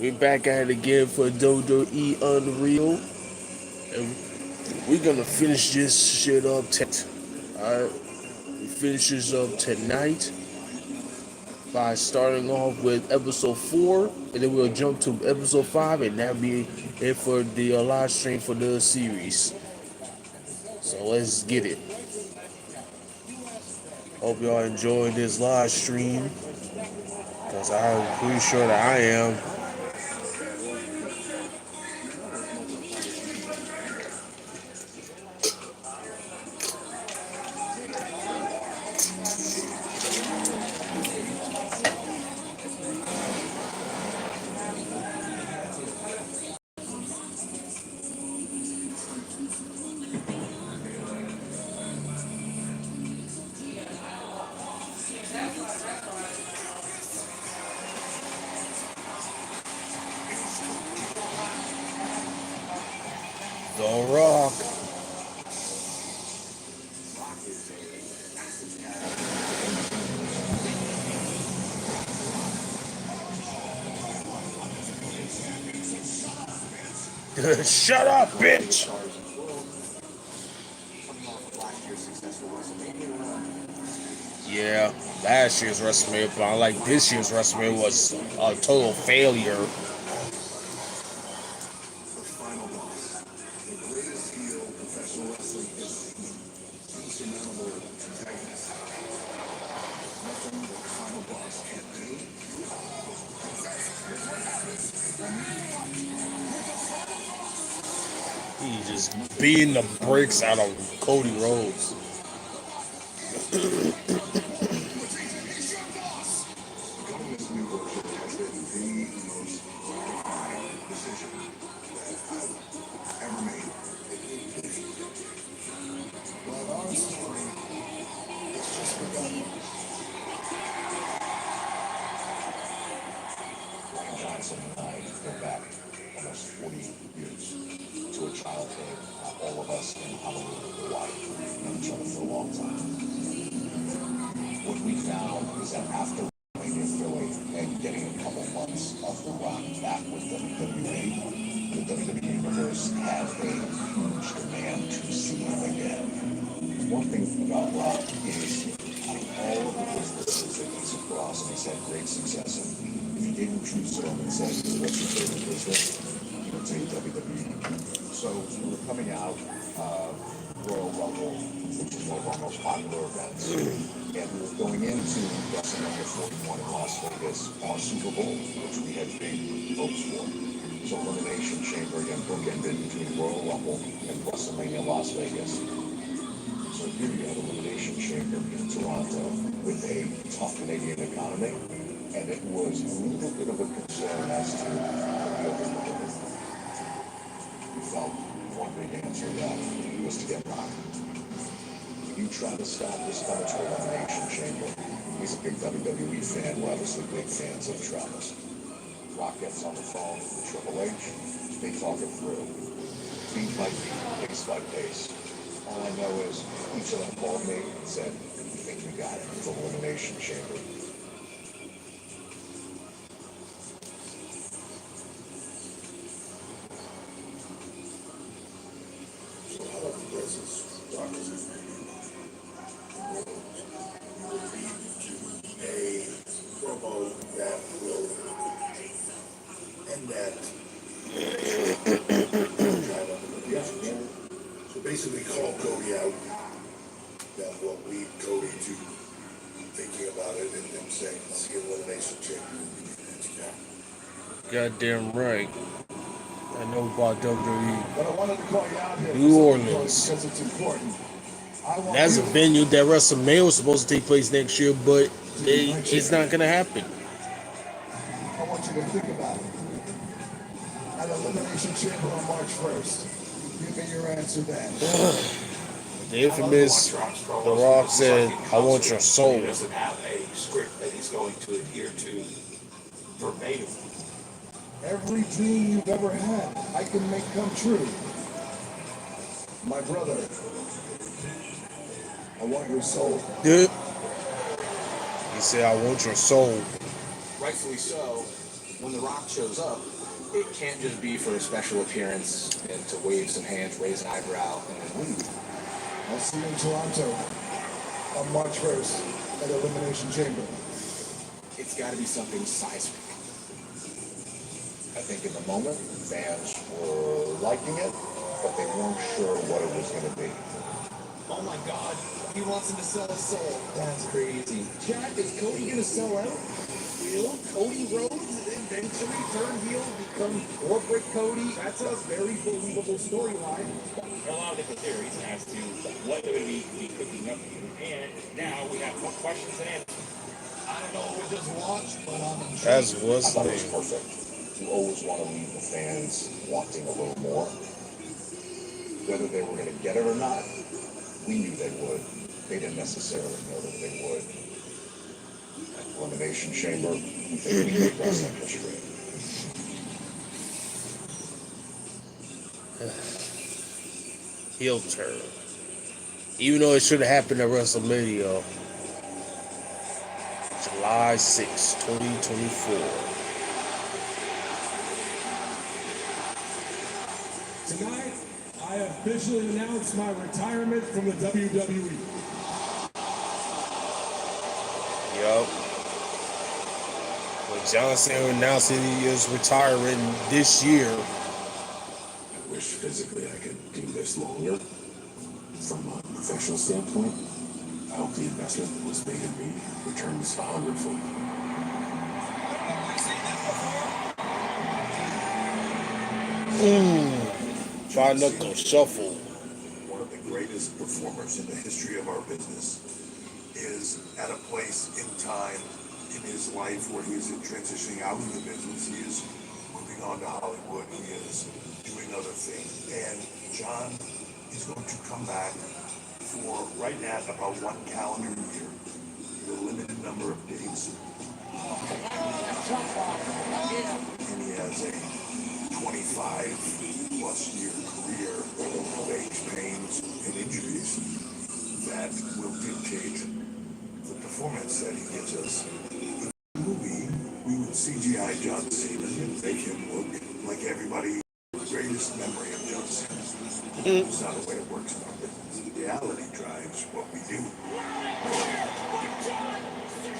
We're back at it again for WWE Unreal. And we're gonna finish this shit up Alright. We finish this up tonight by starting off with episode 4, and then we'll jump to episode 5, and that'll be it for the live stream for the series. So let's get it. Hope y'all enjoyed this live stream, because I'm pretty sure that I am. The Rock. Shut up, bitch! Yeah, last year's WrestleMania, but I like this year's WrestleMania was a total failure. He just beating the bricks out of Cody Rhodes. Goddamn right. I know about WWE. But I wanted to call you out here New Orleans. because it's important. That's a venue that WrestleMania was supposed to take place next year, but it's not going to happen. I want you to think about it. At Elimination Chamber on March 1st, give me your answer then. The infamous The Rock said, "I want your soul." He doesn't have a script that he's going to adhere to verbatim. Every dream you've ever had, I can make come true. My brother, I want your soul. Dude. He said, "I want your soul." Rightfully so. When The Rock shows up, It can't just be for a special appearance and to wave some hands, raise an eyebrow, and then leave. I'll see you in Toronto on March 1st at Elimination Chamber. It's got to be something seismic. I think in the moment, fans were liking it, but they weren't sure what it was going to be. Oh my God, he wants him to sell his soul. That's crazy. Jack, is Cody going to sell out? Will Cody Rhodes eventually turn heel, become corporate Cody? That's a very believable storyline. There are a lot of different theories as to what it would be cooking up here. And now we have more questions than answers. I don't know what we just watched, but I'm intrigued. That's I what's thought it was name. perfect. You always want to leave the fans wanting a little more. Whether they were going to get it or not, we knew they would. They didn't necessarily know that they would. At Elimination Chamber, we think we made wrestling history. Heel turn. Even though it should have happened at WrestleMania, July 6, 2024. Tonight, I officially announce my retirement from the WWE. Yup. When John Cena announced that he is retiring this year, I wish physically I could do this longer. From a professional standpoint, I hope the investment that was made in me returns a hundredfold. Five Knuckle Shuffle. One of the greatest performers in the history of our business is at a place in time in his life where he is transitioning out of the business. He is moving on to Hollywood. He is doing other things. And John is going to come back for right now about 1 calendar year with a limited number of dates. And he has a 25 plus year career of aches, pains, and injuries that will dictate the performance that he gives us. In the movie, we would CGI John Cena and make him look like everybody's greatest memory of John Cena. It's not the way it works in our business. Reality drives what we do.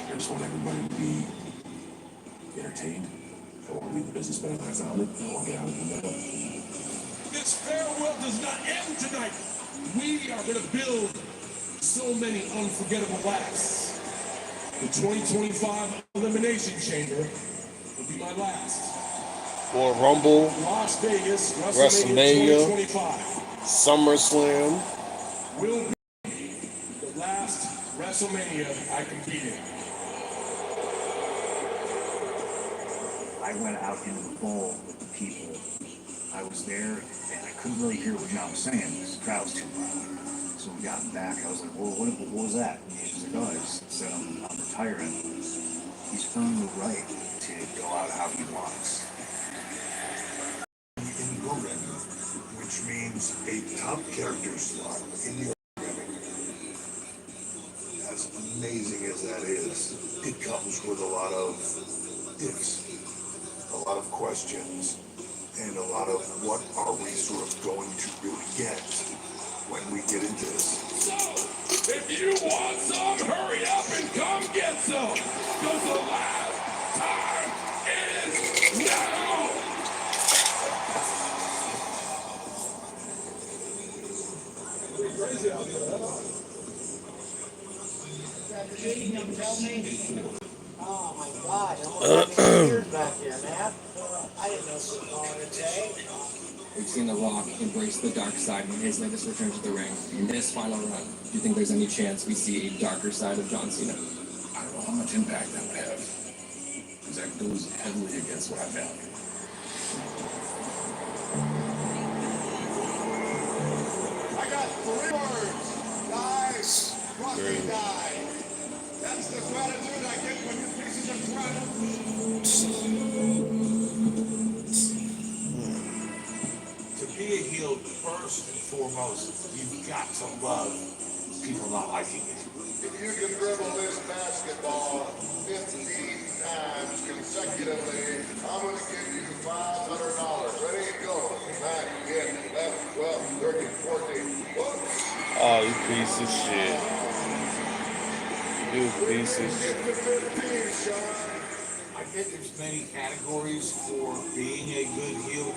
I just want everybody to be entertained. I want to leave the business better than I found it. I want to get out of it better. This farewell does not end tonight. We are going to build so many unforgettable laughs. The 2025 Elimination Chamber will be my last. Royal Rumble, Las Vegas, WrestleMania, 2025 SummerSlam. will be the last WrestleMania I compete in. I went out into the bowl with the people. I was there, and I couldn't really hear what John was saying because the crowd was too loud. So we got back. I was like, well, what was that? And he was like, oh, I just said I'm retiring. He's earned the right to go out how he wants. In programming, which means a top character slot in the programming. As amazing as that is, it comes with a lot of ifs, a lot of questions, and a lot of what are we sort of going to really get when we get into this. So, if you want some, hurry up and come get some. Because the last time is now. Crazy out there, huh? Oh my God, almost got me tears back here, man. I didn't know this was going today. We've seen The Rock embrace the dark side when his latest return to the ring. In this final run, do you think there's any chance we see a darker side of John Cena? I don't know how much impact that would have, because that goes heavily against what I value. I got 3 words. Die, fucking die. That's the gratitude I get when you pieces of crap. To be a heel, first and foremost, you've got to love people not liking it. If you can dribble this basketball 15 times consecutively, I'm going to give you $500 piece of shit. You piece of shit. I think there's many categories for being a good heel.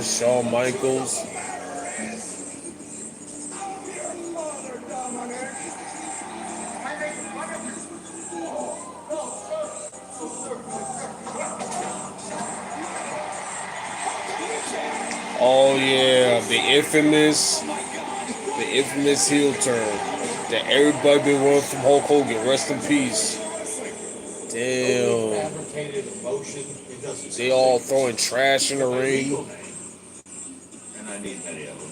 Shawn Michaels. Oh yeah, the infamous heel turn that everybody been running from Hulk Hogan. Rest in peace. Damn. Fabricated emotion. It doesn't. They all throwing trash in the ring. And I need many of them.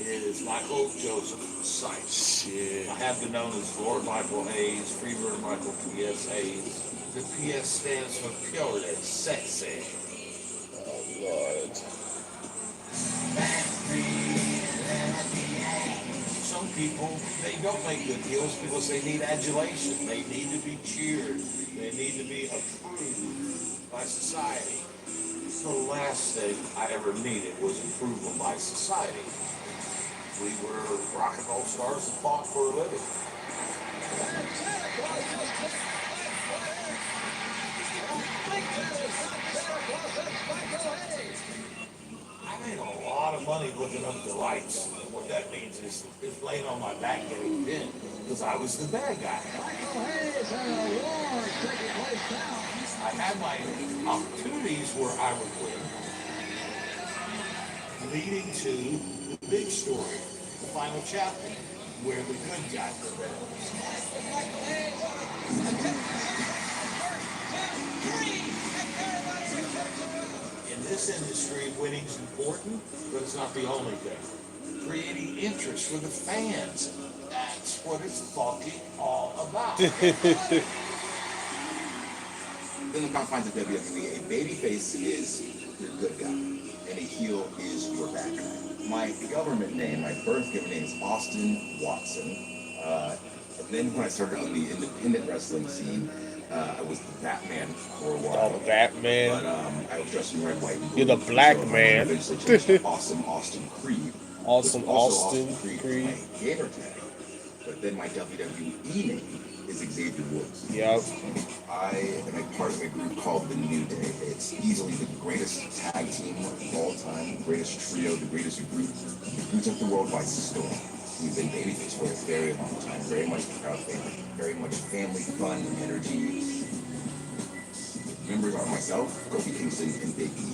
It is Michael Joseph Sykes. Shit. I have been known as Lord Michael Hayes, Freebird Michael P.S. Hayes. The P.S. stands for pure and sexy. Oh Lord. Some people, they don't make good heels because they need adulation. They need to be cheered. They need to be approved by society. The last thing I ever needed was approval by society. We were rock and roll stars that fought for a living. I made a lot of money looking up the lights. What that means is laying on my back getting pinned because I was the bad guy. I had my opportunities where I would win, leading to the big story, the final chapter, where the good guy prevails. In this industry, winning's important, but it's not the only thing. Creating interest for the fans, that's what it's fucking all about. In the confines of WWE, a babyface is your good guy, and a heel is your bad guy. My government name, my birth given name is Austin Watson. And then when I started on the independent wrestling scene, I was the Batman for a while. Oh, Batman. But I was dressed in red, white, and blue. You're the black so man. I eventually changed to Awesome Austin Creed. Awesome Austin Creed. Creed. My gamer tag. But then my WWE name is Xavier Woods. Yep. I am a part of a group called The New Day. It's easily the greatest tag team of all time, the greatest trio, the greatest group. We took the world by storm. We've been babyface for a very long time, very much proud family, very much family fun and energy. Members are myself, Kofi Kingston, and Big E.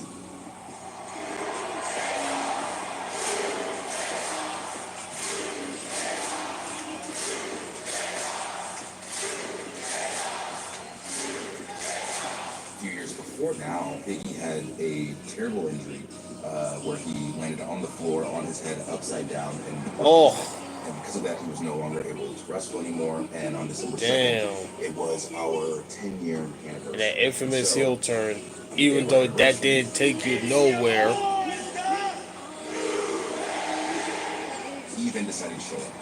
Now, Biggie had a terrible injury where he landed on the floor on his head upside down, and because of that, he was no longer able to wrestle anymore. And on December 2nd, it was our 10-year anniversary. That infamous heel turn, even though that didn't take you nowhere. He then decided to show up.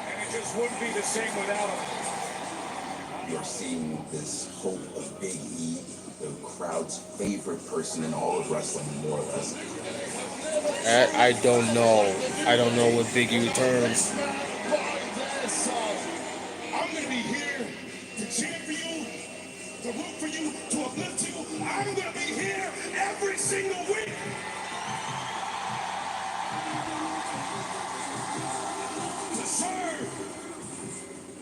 And it just wouldn't be the same without him. You're seeing this hope of Big E, the crowd's favorite person in all of wrestling, more or less. I don't know. I don't know what Big E returns. I'm going to be here to cheer for you, to root for you, to uplift you. I'm going to be here every single week. To serve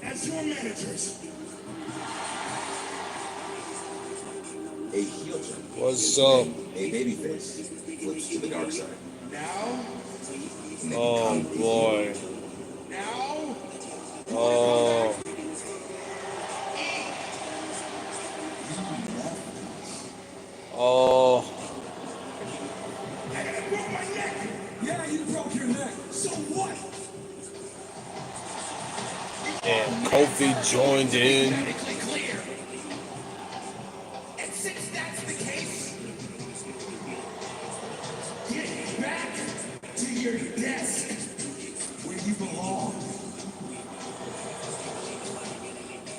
as your managers. A heel turn. What's up? A babyface flips to the dark side. Now. Oh boy. Now. Oh. Oh. I broke my neck. Yeah, you broke your neck. So what? And Kofi joined in. And since that's the case, get back to your desk where you belong.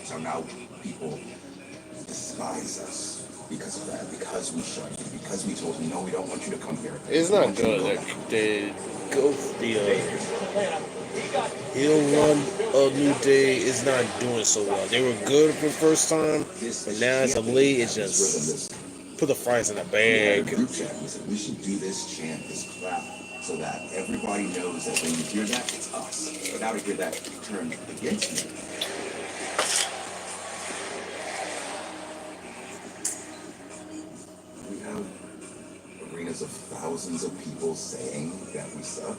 So now people despise us. because of that, because we shunned you, because we told you, no, we don't want you to come here. It's We not want you to good go that back. they go for the heel run of New Day is not doing so well. They were good for the first time, but now as of late, it's just put the fries in a We had a bag. group chat and we said, we should do this chant, this clap, so that everybody knows that when you hear that, it's us. But now to hear that turn against me. We have arenas of thousands of people saying that we suck.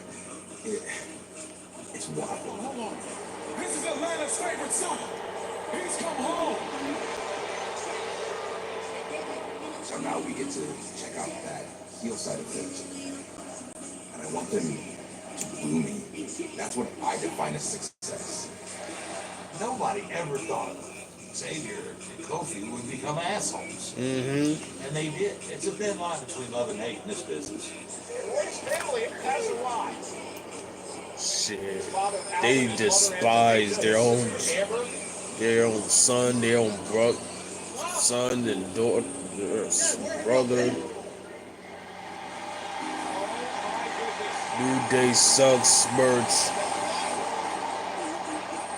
It's wild. Hold on. This is Atlanta's favorite son. He's come home. So now we get to check out that heel side of things. And I want them to boo me. That's what I define as success. Nobody ever thought Xavier and Kofi would become assholes. Mm-hmm. And they did. It's a thin line between love and hate in this business. Roy's family has arrived. Shit. They despise their own son, their own son and daughter, brother. New Day sucks merch.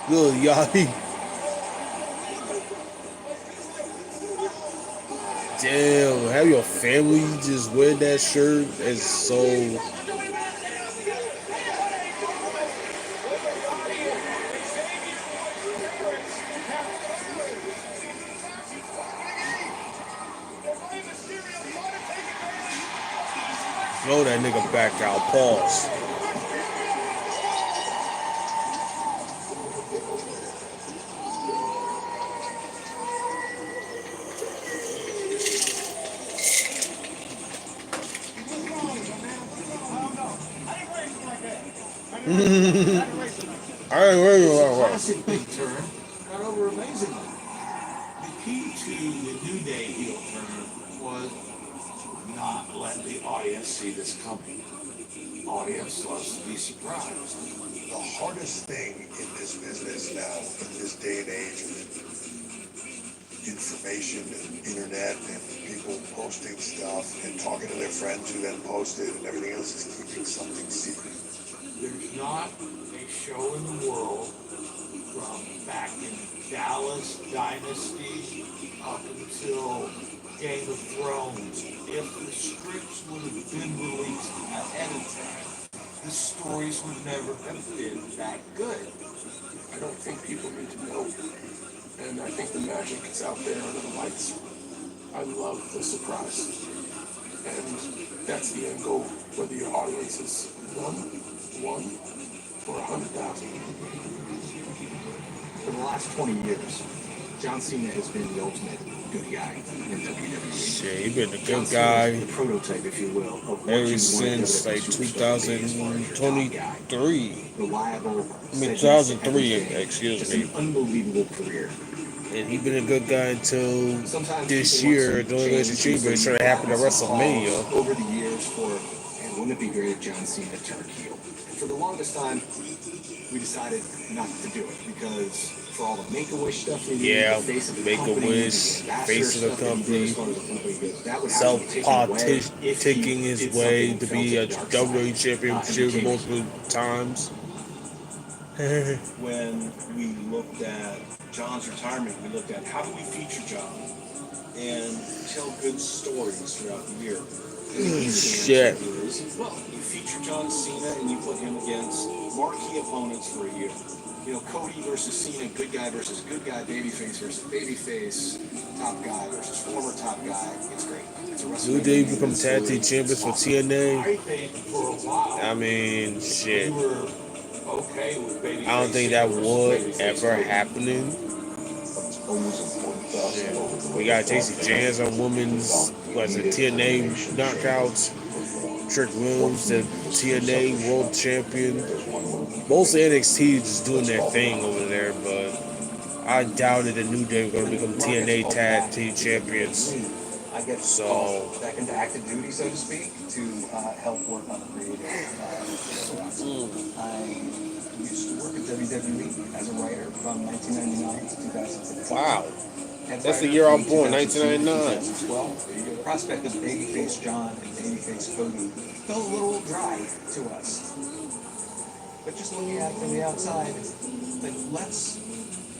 Lil Yachty. Damn, have your family just wear that shirt? It's so. Throw that nigga back out. Pause. I ain't ready for Classic big turn got over amazingly. The key to the New Day heel turn was not let the audience see this coming. Audience loves to be surprised. The hardest thing in this business now, in this day and age of information and internet and people posting stuff and talking to their friends who then post it and everything else, is keeping something secret. There's not a show in the world from back in Dallas Dynasty up until Game of Thrones. If the scripts would have been released ahead of time, the stories would never have been that good. I don't think people need to know. And I think the magic is out there under the lights. I love the surprise. And that's the end goal, whether your audience is one, or 100,000. For the last 20 years, John Cena has been the ultimate good guy in WWE. shit, he been a John good Cena guy is the prototype, if you will, of what ever you want a since like WWE superstar to be as far as your top guy. 2023. Reliable, I mean, steady, 2003, everything. excuse Just me. an unbelievable career. And he been a good guy until Sometimes this people want year. some The only way to change, change, but it some should have happened at battles, some WrestleMania. calls over the years for, and wouldn't it be great if John Cena turned heel? And for the longest time, we decided not to do it because for all the Make-A-Wish stuff they did, Yeah, the face of the Make-A-Wish, company, the ambassador face of the stuff that he did as far as the company goes, that would have to be taken away if he Self-politicking his did way something to fell be to a the dark WWE side, and championship became a multiple heel. times. When we looked at John's retirement, we looked at how do we feature John and tell good stories throughout the year. And the easy Shit. answer is, well, you feature John Cena and you put him against marquee opponents for a year. You know, Cody versus Cena, good guy versus good guy, babyface versus babyface, top guy versus former top guy. It's great. It's a New WrestleMania Day main become event tag team story. champions It's for awesome. TNA. I think for a while, I mean, shit. we were okay with babyface. I don't think Cena that versus would babyface ever Cody. happening. Yeah. We got Casey Jans on women's, was it TNA knockouts. Trick Williams, the TNA world champion. Mostly NXT just doing their thing over there, but I doubted the New Day were going to become TNA tag team champions. I get So- called back into active duty, so to speak, to help work on the creative storylines. I used to work at WWE as a writer from 1999 to 2015. Wow. That's the year I was born, 1999. 2012, the prospect of babyface John and babyface Cody felt a little dry to us. But just looking at it from the outside, like, let's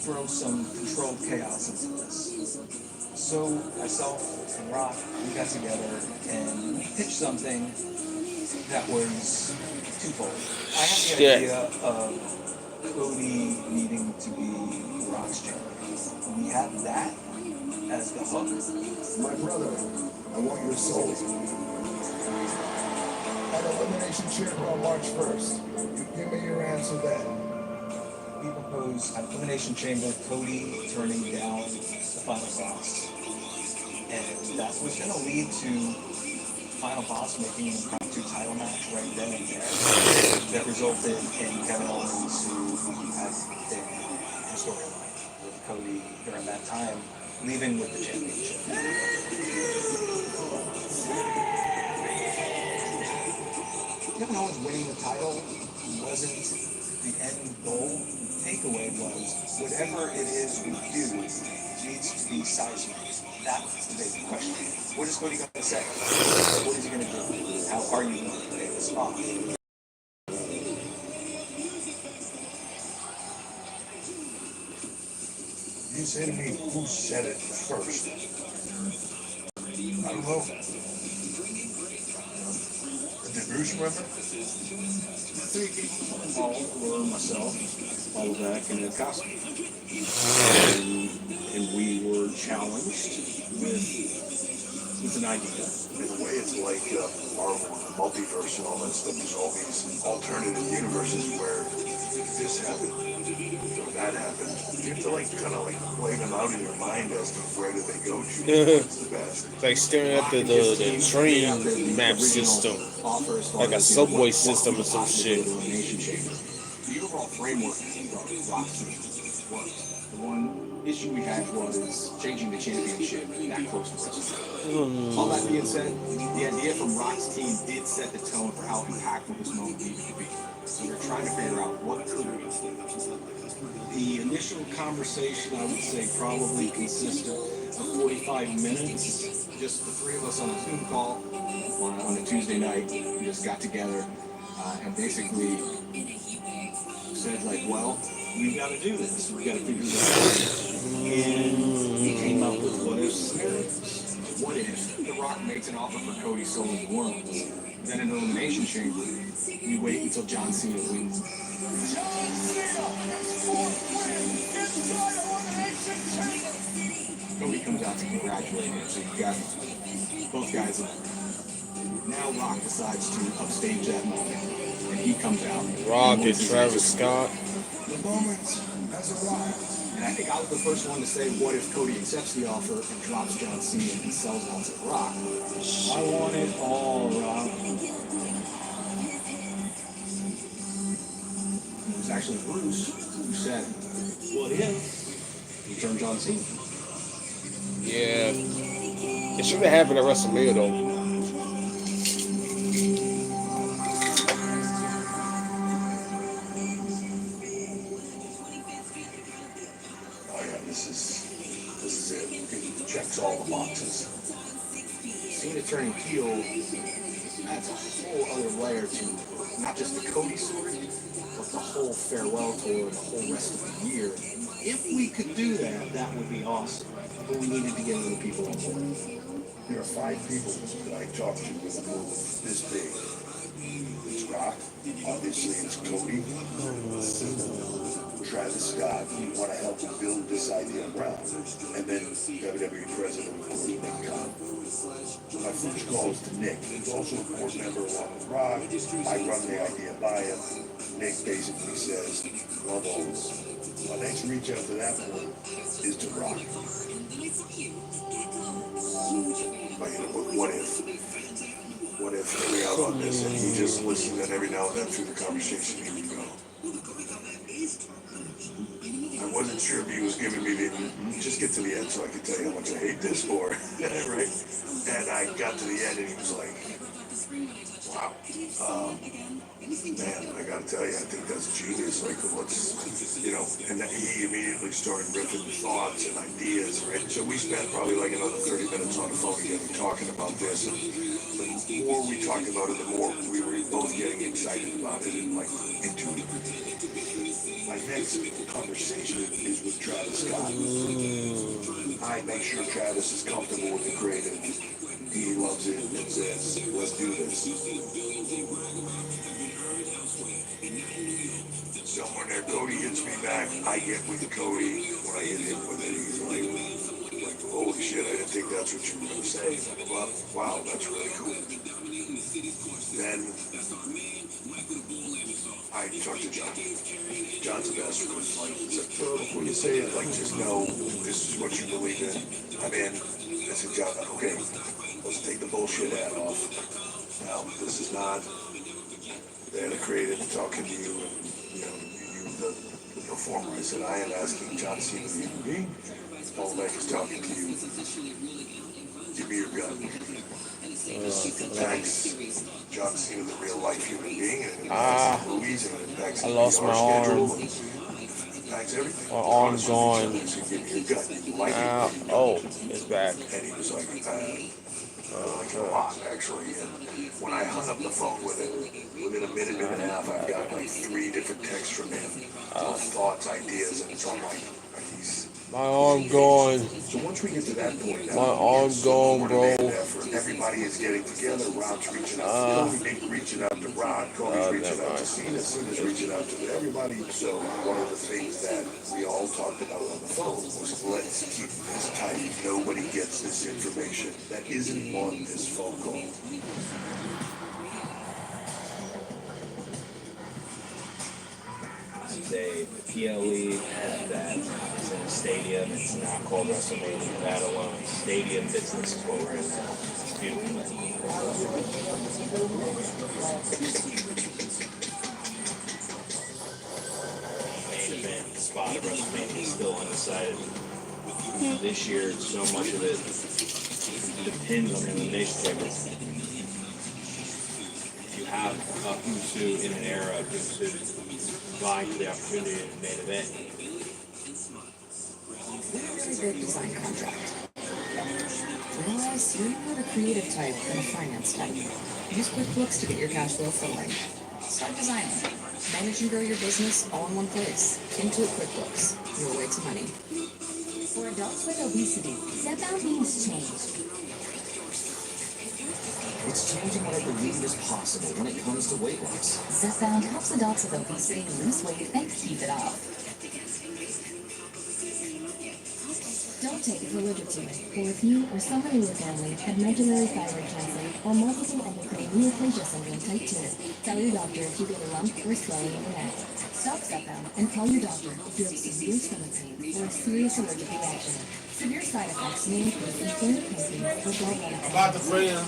throw some controlled chaos into this. So myself and Rock, we got together and we pitched something that was twofold. I had the idea of Cody needing to be Rock's champion. We had that as the hook. My brother, I want your soul. At Elimination Chamber on March 1st. Give me your answer then. We proposed at Elimination Chamber, Cody turning down the final boss. And that was going to lead to final boss making an impromptu title match right then and there. That resulted in Kevin Owens, who has been in storyline with Cody during that time, leaving with the championship. Kevin Owens winning the title wasn't the end goal. The takeaway was whatever it is we do needs to be seismic. That's the big question. What is Cody going to say? What is he going to do? How are you going to play this off? You say to me, who said it first? I don't know. Did Bruce remember? Three people involved were myself, Hollaback, and Ed Koski. And we were challenged with an idea. In a way, it's like Marvel, the multiverse, and all that stuff. There's all these alternative universes where this happened, or that happened. You have to kind of play them out in your mind as to where did they go to. What's the best? It's like staring at the train map system, like a subway system or some shit. The overall framework of Rock's worked. The one issue we had was changing the championship that close to WrestleMania. All that being said, the idea from Rock's team did set the tone for how impactful this moment needed to be. So we're trying to figure out what could we do. The initial conversation, I would say, probably consisted of 45 minutes. Just the three of us on a Zoom call on a Tuesday night. We just got together and basically said, well, we've got to do this. We've got to figure this out. And he came up with what if scenarios. What if The Rock makes an offer for Cody Soul once? Then in an elimination chamber, we wait until John Cena wins. Cody comes out to congratulate him, so you got both guys in. Now Rock decides to upstage that moment, and he comes out. Rock and Travis Scott. The moment has arrived. And I think I was the first one to say, what if Cody accepts the offer and drops John Cena and sells out to Rock? I want it all, Rock. It was actually Bruce who said, what if he turned John Cena? Yeah. It should have happened at WrestleMania though. This is it. It checks all the boxes. Cena turning heel adds a whole other layer to not just the Cody story, but the whole farewell tour, the whole rest of the year. If we could do that, that would be awesome. But we needed to get other people on board. There are 5 people that I talked to with a move this big. It's Rock. Obviously, it's Cody. Travis Scott, who want to help build this idea around. And then WWE President, of course, Nick Khan. My first call is to Nick, who's also a board member along with Rock. I run the idea by him. Nick basically says, love always. My next reach out to that point is to Rock. But what if we out on this and he just listened, and every now and then through the conversation he would go. I wasn't sure if he was giving me just get to the end so I could tell you how much I hate this for, right? And I got to the end and he was like, wow, man, I gotta tell you, I think that's genius. Like, what's, and then he immediately started ripping thoughts and ideas, right? So we spent probably like another 30 minutes on the phone together talking about this. And the more we talked about it, the more we were both getting excited about it and like into it. My next conversation is with Travis Scott. I make sure Travis is comfortable with the creative. He loves it and says, let's do this. Somewhere there, Cody hits me back. I get with Cody. When I hit him with it, he's like, holy shit, I didn't think that's what you were going to say. Well, wow, that's really cool. Then I talked to John. John's the best was like, when you say it, like, just know this is what you believe in. I'm in. I said, John, okay, let's take the bullshit hat off. Now, this is not the creative talking to you and, you the performer. I said, I am asking John Cena, the human being. Paul Beck is talking to you. Give me your gun. Impacts John Cena, the real life human being, and it impacts the movies, and it impacts I lost my arm. Impacts everything. My arm's gone. Oh, it's back. And he was like a lot, actually. And when I hung up the phone with him, within a minute and a half, I've got like 3 different texts from him, thoughts, ideas, and it's all like he's. My arm gone. So once we get to that point, my arm gone, bro. Everybody is getting together. Rod's reaching out. Cody's reaching out to Rod. Cody's reaching out to Cena. Cena's reaching out to everybody. So one of the things that we all talked about on the phone was let's keep this tight. Nobody gets this information that isn't on this phone call. The PLE that is in a stadium. It's not called WrestleMania. That alone, stadium business is what we're in now. It's beautiful. Main event spot of WrestleMania is still undecided. This year, so much of it depends on the elimination chamber. If you have a who's who in an era of who's who vying for the opportunity in the main event. There's a good design contract. Realize you're not a creative type and a finance type. Use QuickBooks to get your cash flow flowing. Start designing. Manage and grow your business all in one place. Intuit QuickBooks. Your way to money. For adults with obesity, Zepbound means change. It's changing what I believe is possible when it comes to weight loss. Zepbound helps adults with obesity lose weight and keep it off. Don't take it for literature, or if you or someone in your family had medullary thyroid cancer or multiple endocrine neoplasia syndrome type 2, tell your doctor if you get a lump or swelling in your neck. Stop Zepbound and call your doctor if you have severe stomach pain or a serious allergic reaction. Severe side effects may include inflamed pancreas or gallbladder.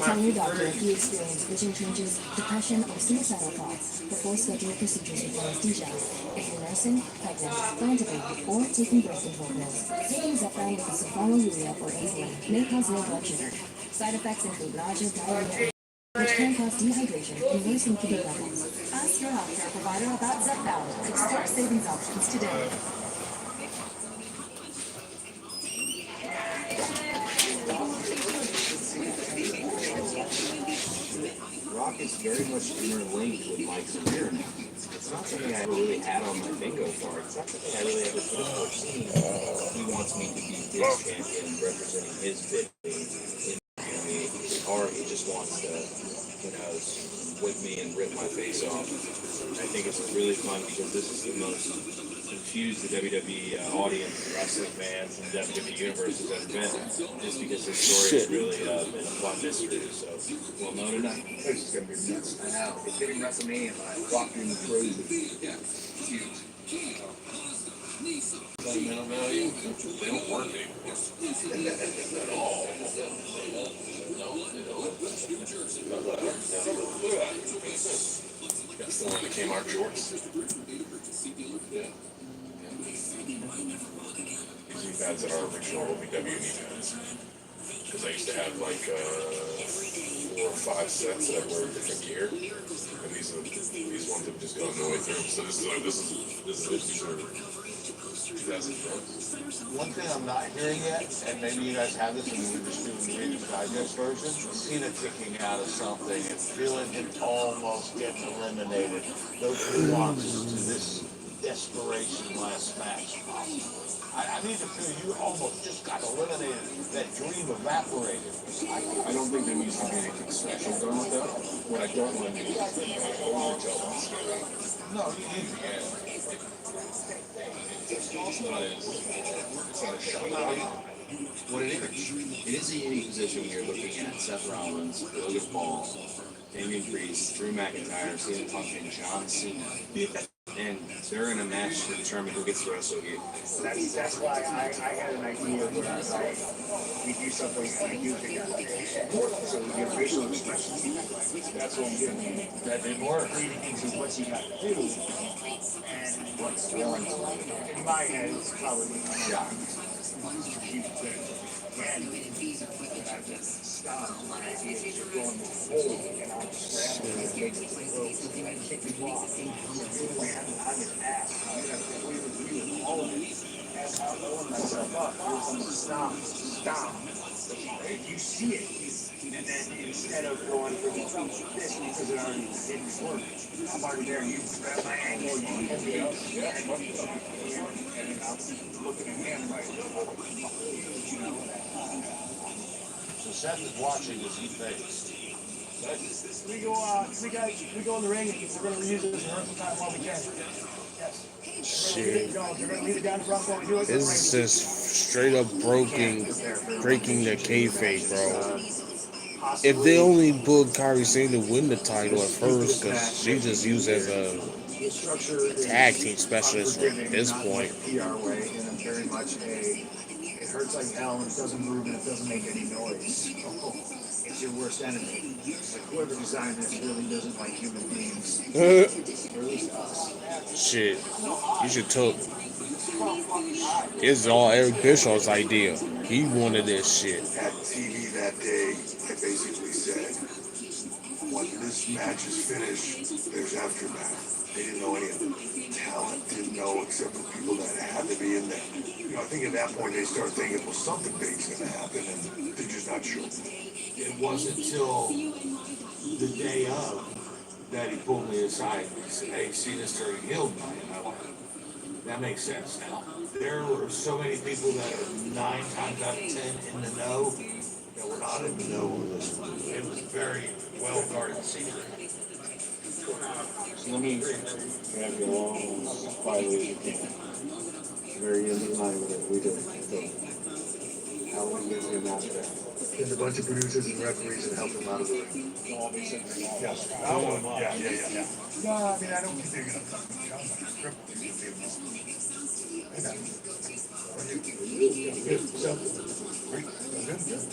Tell your doctor if you experience vision changes, depression, or suicidal thoughts before scheduling procedures with anesthesia. If you're nursing, pregnant, plan to baby, or taking birth control pills, taking Zepbound with sulfonylurea or insulin may cause low blood sugar. Side effects include nausea, diarrhea, which can cause dehydration and worsen kidney levels. Ask your healthcare provider about Zepbound. Explore savings options today. Rock is very much interlinked with my career now. It's not something I ever really had on my bingo card. It's not something I really ever could have foreseen. He wants me to be his champion, representing his bid in me, or he just wants to, whip me and rip my face off. I think it's really fun because this is the most confused the WWE audience, wrestling fans, and WWE universe has ever been. Just because this story has really been a fun mystery. So, well known enough. This is going to be nuts. I know. It's getting WrestleMania, but I walked in the crazy. Yeah, it's huge. Fundamental value, they don't work anymore. At all. That's the one that became our shorts. Yeah. These knee pads are our original OVW knee pads. Because I used to have like 4 or 5 sets that I wear different gear. And these ones have just just going all the way through. So this is the future 2012. One thing I'm not hearing yet, and maybe you guys have this and we're just doing the Reader's Digest version, Cena kicking out of something and feeling him almost getting eliminated. Those nuances to this desperation last match. I need to feel you almost just got eliminated. That dream evaporated. I don't think there needs to be anything special done with that. What I don't want to do is No, you need to. What it is a unique position when you're looking at Seth Rollins, Logan Paul, Damian Priest, Drew McIntyre, CM Punk, and John Cena. And they're in a match to determine who gets to wrestle here. That's why I had an idea where I was like, we do something and I do figure out. So we get facial expressions. That's what I'm doing. That they're more reading into what you got to do and what's willing to. In my head, it's probably not huge thing. And I just stopped my idea that you're going to hold and I'm just grabbing and making the ropes and I kick you off. So you're like, I'm an ass. I'm going to play with you and all of it. As I'm blowing myself up, you're going to stop. You see it. And then instead of going for the jump with this because it already didn't work, I'm already there. You grab my ankle, you hold me up, and I'm looking at him like, you know. So Seth is watching as he fakes. We go in the ring and we're going to reuse this rehearsal time while we can. Yes. Shit. We're going to leave it down to front while we do it. This is just straight up breaking the kayfabe, bro. If they only booked Kairi Sane to win the title at first, because she just used as a tag team specialist at this point. PR way, and I'm very much it hurts like hell and it doesn't move and it doesn't make any noise. It's your worst enemy. Like whoever designed this really doesn't like human beings. Or at least us. Shit, you should took. It's all Eric Bischoff's idea. He wanted this shit. At TV that day, I basically said, when this match is finished, there's aftermath. They didn't know any of the talent, didn't know except for people that had to be in there. You know, I think at that point they start thinking, well, something big's gonna happen, and they're just not sure. It wasn't until the day of that he pulled me aside and he said, hey, see this during Hill night? And I went, that makes sense now. There were so many people that are 9 times out of 10 in the know that were not in the know of this one. It was very well guarded secret. So let me grab you along as quietly as you can. Very in line with it. We did. So, how will we get him out of there? There's a bunch of producers and referees that help them out of the ring. Yes. Yeah. No, I mean, I don't think they're gonna fucking count on the script. They're gonna be able to. I got it. How are you? Good. So, great. Good. Yeah.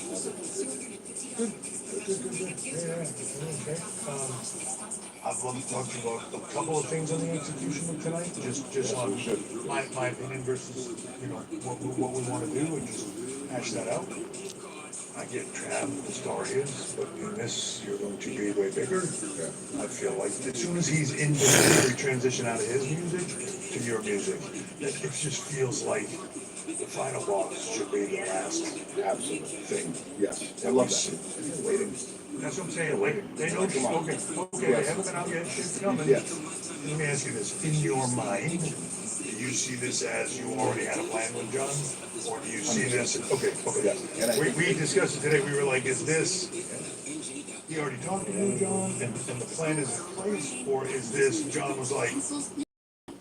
Okay. I'd love to talk to you about a couple of things on the execution of tonight, just on my opinion versus, you know, what we want to do, and just hash that out. I get Trav, the star is, but in this, you're going to be way bigger. I feel like as soon as he's in the transition out of his music to your music, it just feels like the final boss should be the last absolute thing. Yes, I love that. Waiting. That's what I'm saying, waiting. They know, okay, they haven't been out yet, shit's coming. Yes. Let me ask you this, in your mind, do you see this as you already had a plan with John? Or do you see this, okay, yes. We discussed it today, we were like, is this, he already talked to you, John, and the plan is in place? Or is this, John was like,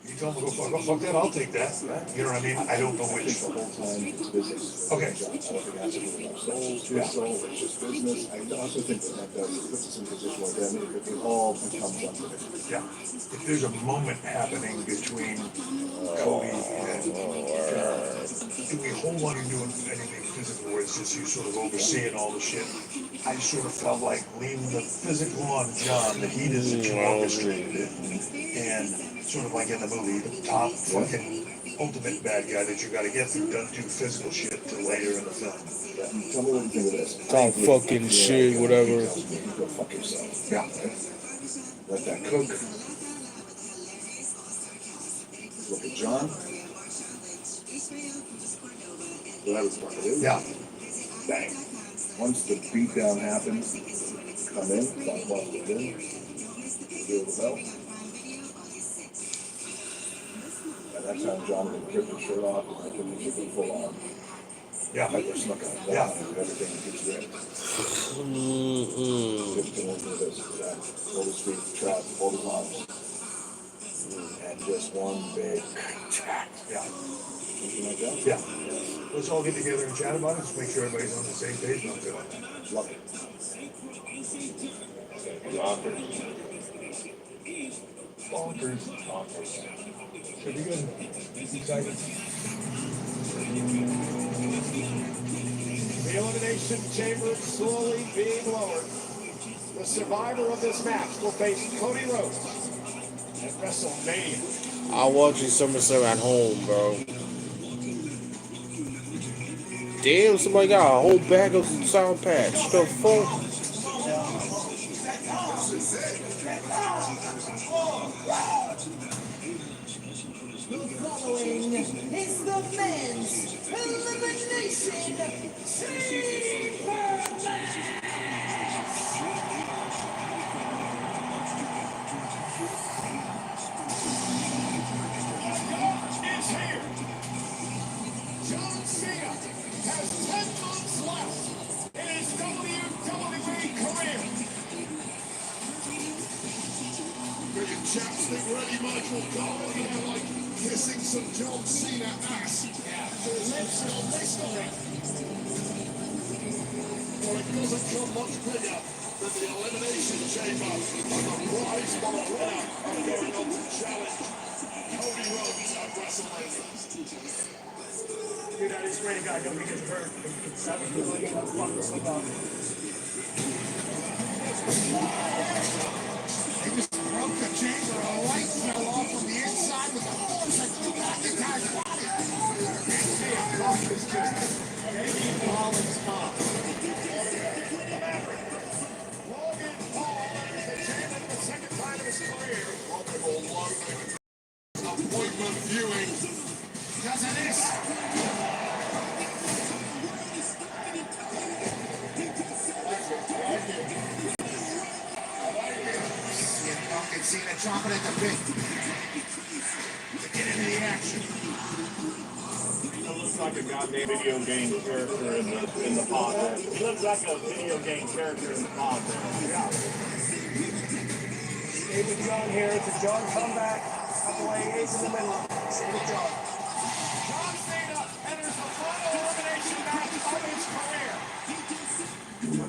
you told him to go fuck that, I'll take that. You know what I mean? I don't know which. The whole time it's business. Okay. I don't think it has to do with our souls, your soul, it's just business. I also think that puts us in a position where then it all becomes unpredictable. Yeah. If there's a moment happening between Cody and do we hold on to doing anything physical where it's just you sort of overseeing all the shit? I sort of felt like leaving the physical on John, that he doesn't orchestrated it, and sort of like in the movie, the top fucking ultimate bad guy that you gotta get through doesn't do physical shit till later in the film. Yeah. Tell me what you think of this. Top fucking shit, whatever. Go fuck yourself. Yeah. Let that cook. John? Well, that was part of it. Yeah. Bang. Once the beatdown happens, come in, stop off the bin, reveal the belt. At that time, John would rip his shirt off and make him full on. Yeah. Like they snuck out. Yeah. Everything gets ripped. Just to into this, hold his feet, trap, hold his arms. And just one big chat. Yeah. Something like that? Yeah. Let's all get together and chat about it. Just make sure everybody's on the same page. Love it. Bonkers. Should be good. Excited. The elimination chamber slowly being lowered. The survivor of this match will face Cody Rhodes at WrestleMania. I'm watching SummerSlam at home, bro. Damn, somebody got a whole bag of sound patch. The fuck? Following is the men's elimination chamber match. Is here. John Cena has 10 months left in his WWE career. Get your chapstick ready, Michael Cole. You're like kissing some John Cena ass. Yeah. Your lips are listening. Well, it doesn't come much bigger than the Elimination Chamber and the prize for the winner of going on to challenge Cody Rhodes at WrestleMania. Dude, that is great guy. Nobody gets hurt. That was really good. Fuck this stuff up. They just broke the chamber. A light fell off from the inside with the force that threw back the guy's body. It's just Eddie Rollins top. Logan Paul is the champion for the second time in his career. Multiple Logan appointment viewing. Because of this. Can see the chomping at the bit to get into the action. That looks like a goddamn video game character in the pod there. He looks like a video game character in the pod there. Yeah. David John here. It's a John comeback. Couple of A's in the middle. Save it, John. John Cena enters the final elimination match of his career.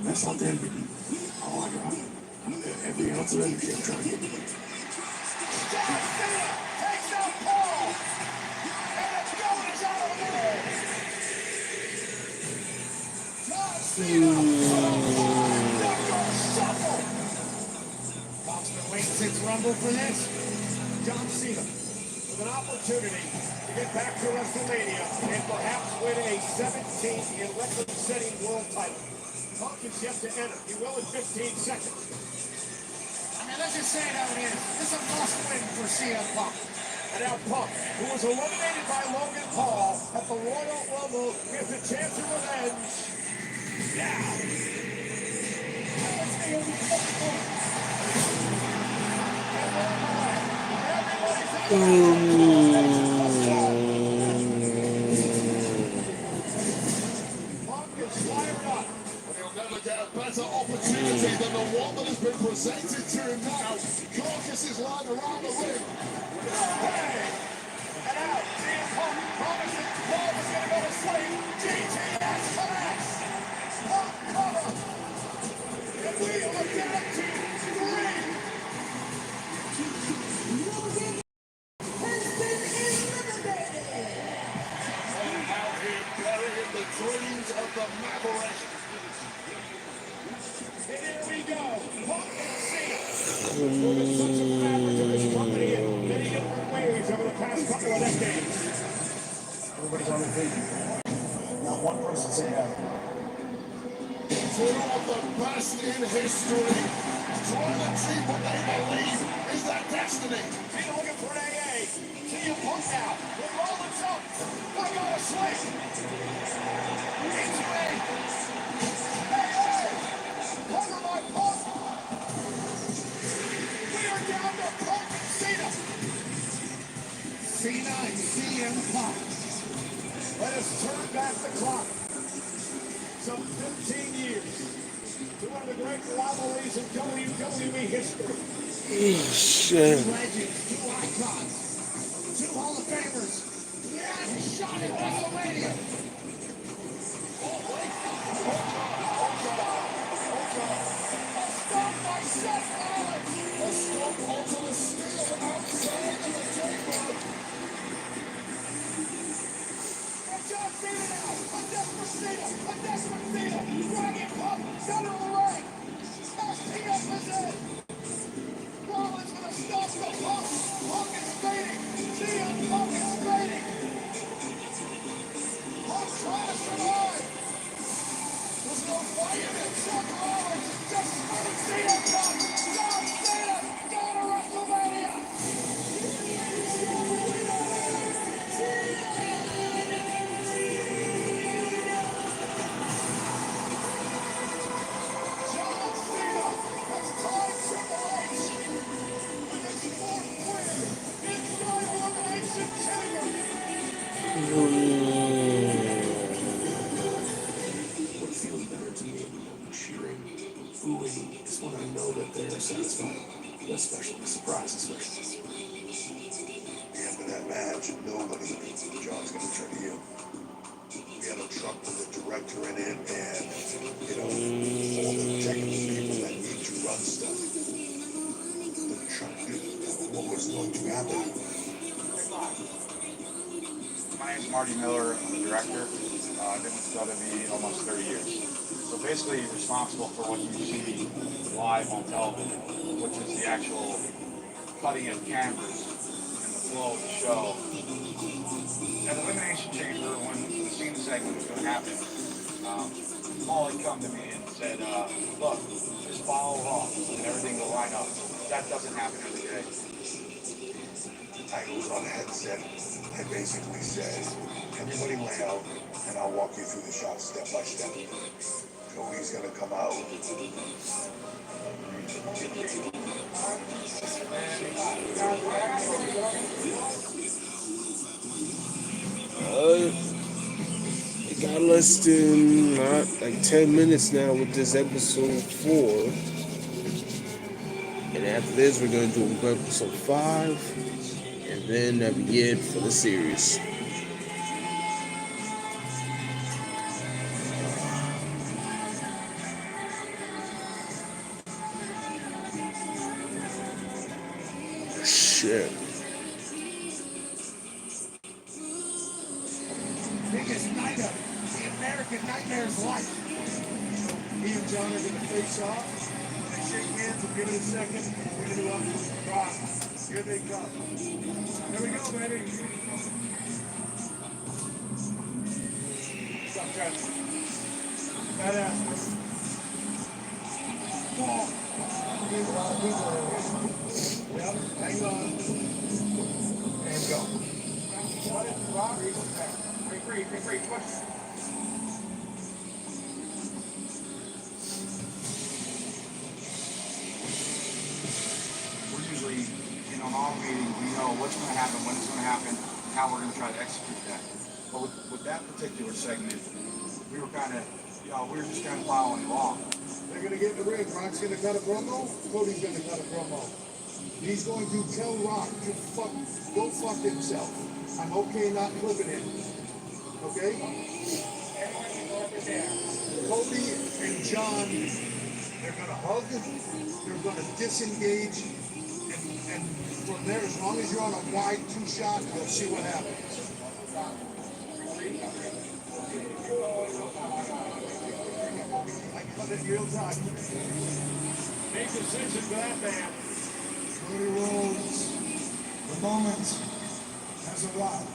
That's not there. Oh, I got it. Every ounce of energy I'm trying to get. John Cena takes out Paul. And it's going out of the world. John Cena. Shuffle. Bob's been waiting since Rumble for this. John Cena with an opportunity to get back to WrestleMania and perhaps win a 17th in record-setting world title. Punk is yet to enter. He will in 15 seconds. I mean, let's just say it how it is. This is a must-win for CM Punk. And now Punk, who was eliminated by Logan Paul at the Royal Rumble, gets a chance of revenge. Now. Better opportunity than the one that has been presented to him now. Gorgeous is lying around the ring. Hey! And out, CM Punk promising Paul was going to go to sleep. GTS collapse. Punk cover. And we are down to 3. Has been eliminated. And out here burying the dreams of the Maverick. And here we go. Punk and Cena. Who has such a fabric of this company in many different ways over the past couple of decades. Everybody's on their feet. Not one person saying that. Two of the best in history. Trying to achieve what they believe is their destiny. Cena looking for an AA. CM Punk now. Cena and CM Punk. Let us turn back the clock. Some 15 years to one of the great rivalries in WWE history. Shit. Two legends, two icons, two Hall of Famers. Yeah, a shot at WrestleMania. Stop by Seth Rollins. A Stone Cold to the steel outside of the table. And John Cena now. A desperate Cena. A desperate Cena. Dragging Punk center of the ring. Tee up his head. Rollins gonna stop the Punk. Punk is fading. CM Punk is fading. Punk trying to survive. There's no fight in it. Seth Rollins just spinning CM Punk. John Cena going to WrestleMania. John Cena has tied Triple H with his fourth win inside Elimination Chamber. What feels better to me than cheering, booing, is when I know that they are satisfied, especially surprises. At the end of that match, nobody thinks John's going to turn heel. We had a truck with a director in it, and, all the technical people that need to run stuff. The truck knew what was going to happen. My name's Marty Miller. I'm the director. I've been with WWE almost 30 years. So basically responsible for what you see live on television, which is the actual cutting of cameras and the flow of the show. At Elimination Chamber, when the scene segment was going to happen, Paul had come to me and said, look, just follow along and everything will line up. That doesn't happen every day. I was on a headset. I basically said, everybody lay out, and I'll walk you through the shots step by step. Cody's gonna come out. We got less than like 10 minutes now with this episode 4. And after this, we're going to do episode 5. And then that'll be it for the series. Shit. Biggest night of the American Nightmare's life. Me and John are going to face off. When they shake hands, we'll give it a second. We're going to do up. Rock. Here they come. Here we go, baby. What's up, Trent? Badass. Come on. Yep, hang on. And go. What is the rock? Free, push. We're usually, in an all meeting, we know what's going to happen, when it's going to happen, how we're going to try to execute that. But with that particular segment, we were kind of, we were just kind of following along. They're going to get in the ring. Rock's going to cut a promo. Cody's going to cut a promo. He's going to tell Rock to go fuck himself. I'm okay not clipping him. Okay? Cody and John, they're going to hug. They're going to disengage. And from there, as long as you're on a wide 2-shot, you'll see what happens. I cut it real time. Make decisions for that man. Cody Rhodes, the moment has arrived.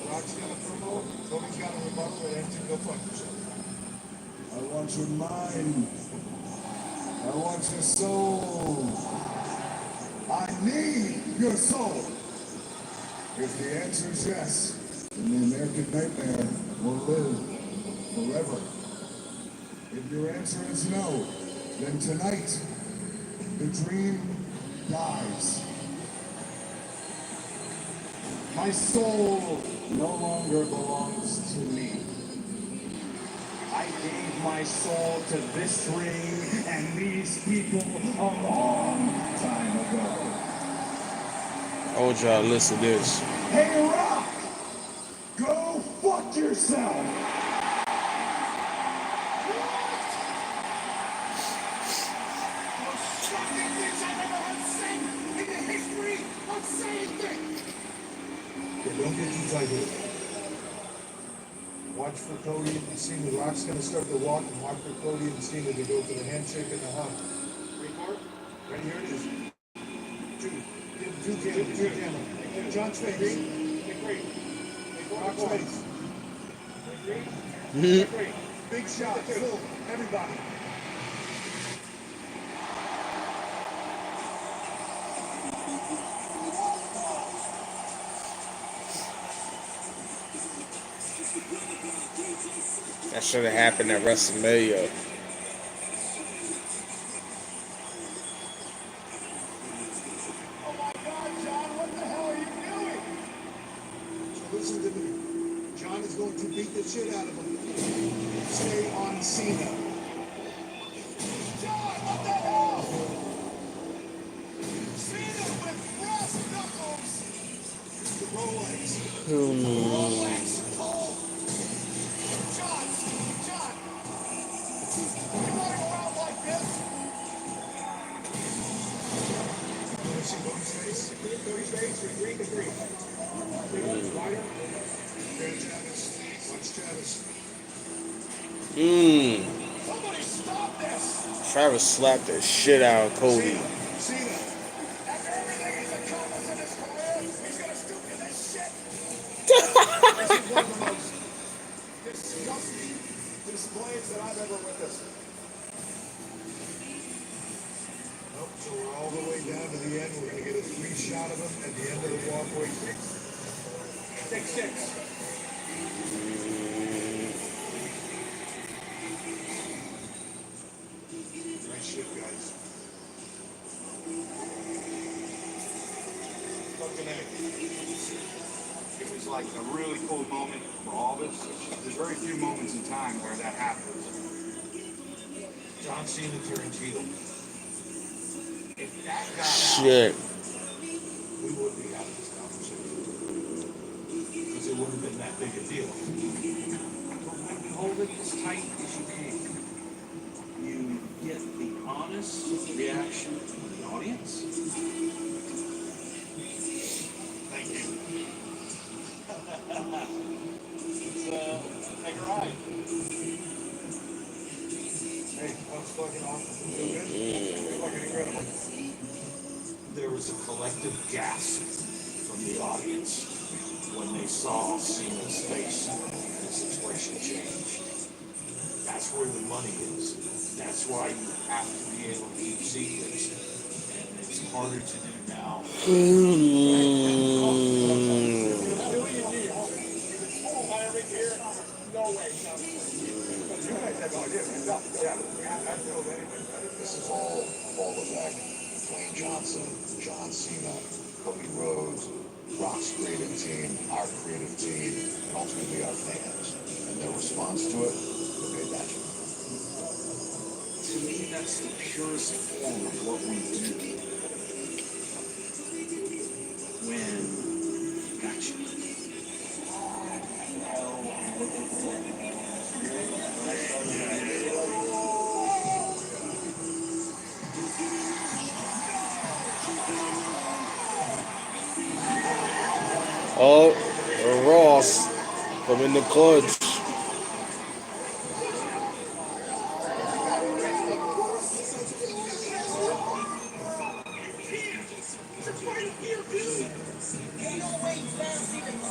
Rock's got a promote, Cody's got a rebuttal, and then go fuck yourself. I want your mind. I want your soul. I need your soul. If the answer is yes, then the American Nightmare will live forever. If your answer is no, then tonight, the dream dies. My soul no longer belongs to me. I gave my soul to this ring and these people a long time ago. I want y'all to listen to this. Hey, Rock! Go fuck yourself! Okay, don't get too tight here. Watch for Cody and Cena. Rock's gonna start to walk, and watch for Cody and Cena to go for the handshake and the hug. Record. Ready? Here it is. Two camera. John's face. Rock's face. Big shot. Full. Everybody. That should have happened at WrestleMania. Listen to me. John is going to beat the shit out of him. Stay on Cena. John, what the hell? Cena with brass knuckles. The Rolex. Rolex. Cole. John. You wanna go out like this? See Cody's face? Cody's face. 3-3. Wider. There, Travis. Watch Travis. Somebody stop this! Travis slapped the shit out of Cody. Cena. After everything he's accomplished in his career, he's gonna stoop to this shit. This is one of the most disgusting displays that I've ever witnessed. Nope, so we're all the way down to the end. We're going to get a 3 shot of him at the end of the walkway. 6-6. Nice shit, guys. It was like a really cool moment for all of us. There's very few moments in time where that happens. John Cena turns heel. If that got Shit. out, we wouldn't be having this conversation. Because it wouldn't have been that big a deal. But when you hold it as tight as you can, you get the honest reaction from the audience. Thank you. It's take a ride. Hey, that was fucking awesome. So good. Fucking incredible. There was a collective gasp from the audience when they saw Cena's face and his expression change. That's where the money is. That's why you have to be able to keep secrets. And it's harder to do now. This is all effect. Dwayne Johnson, John Cena, Cody Rhodes, Rock's creative team, our creative team, and ultimately our fans. And their response to it, okay, magic. To me, that's the purest form of what we do. When gotcha. Oh, Ross from in the clutch.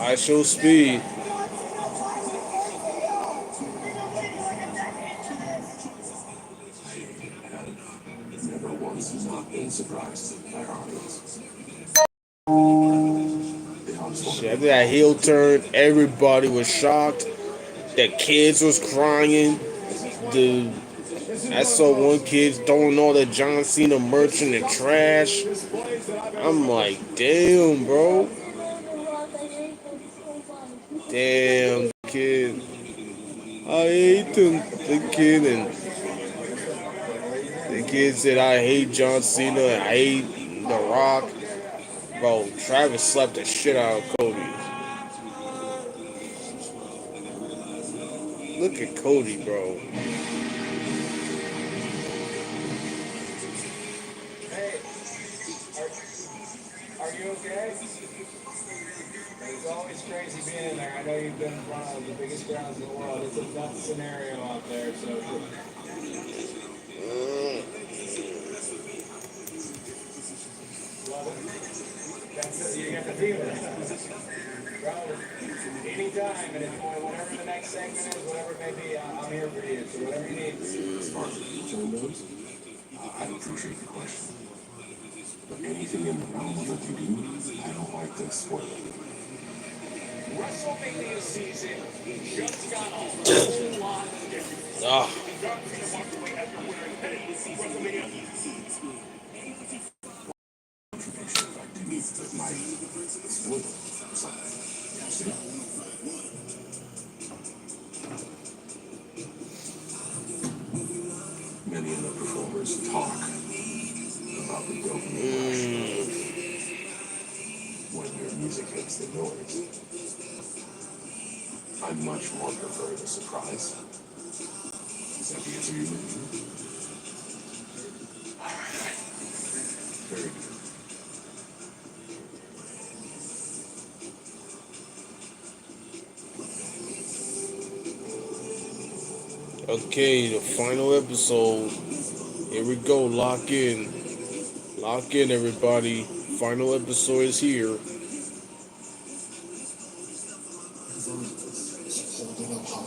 I show speed. Never once not been surprised by our audience. Shit, after that heel turn, everybody was shocked. The kids was crying. I saw one kid throwing all the John Cena merch in the trash. I'm like, damn, bro. Damn, the kid. I hate the kid, and the kid said, I hate John Cena, and I hate The Rock. Bro, Travis slapped the shit out of Cody. Look at Cody, bro. Hey, are you okay? It's always crazy being in there. I know you've been in front of the biggest crowds in the world. It's a nuts scenario out there, so love it. That's it. You got the feeling. Bro, anytime, and if whatever the next segment is, whatever it may be, I'm here for you. So whatever you need. As far as the future goes, I appreciate the question. But anything in the realm of what you do, I don't like to spoil it. WrestleMania season just got a whole lot different. Ah. John Cena walked away as your winner and headed to WrestleMania. Information if I do that might spoil something. You see? Many of the performers talk about the dopamine rush when your music hits the noise. I much more prefer the surprise. Is that the answer you're looking for? Alright. Very good. Okay, the final episode. Here we go. Lock in. Lock in, everybody. Final episode is here. Holding up high.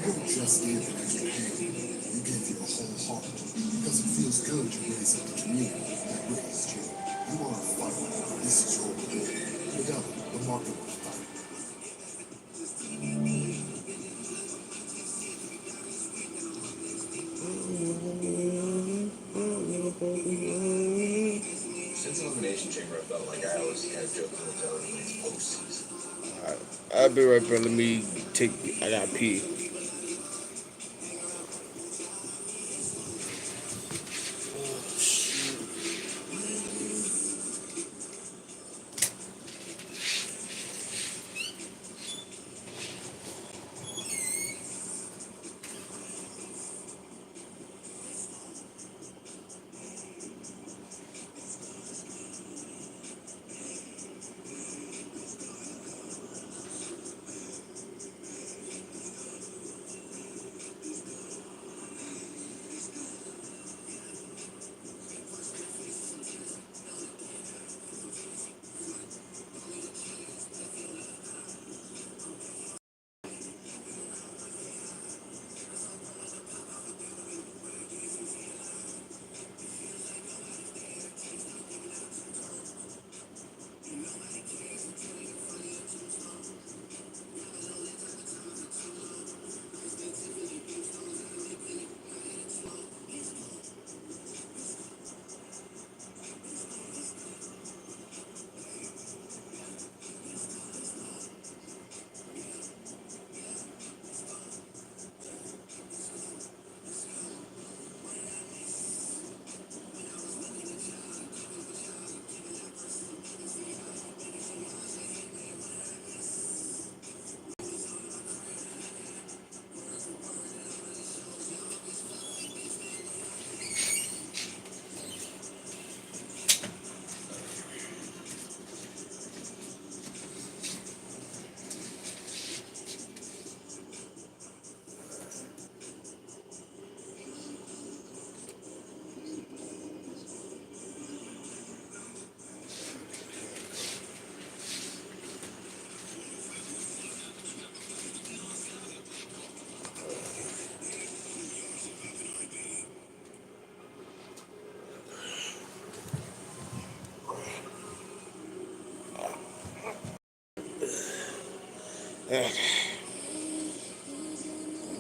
You don't just give an extra hand. You give your whole heart. Because it feels good to raise up the community that raised you. You are a fighter. This is your reward. Medalla, remarkable fight. Since Elimination Chamber, I felt like I always had jokes with everybody's postseason. Alright, I'll be right back. Let me take. I gotta pee.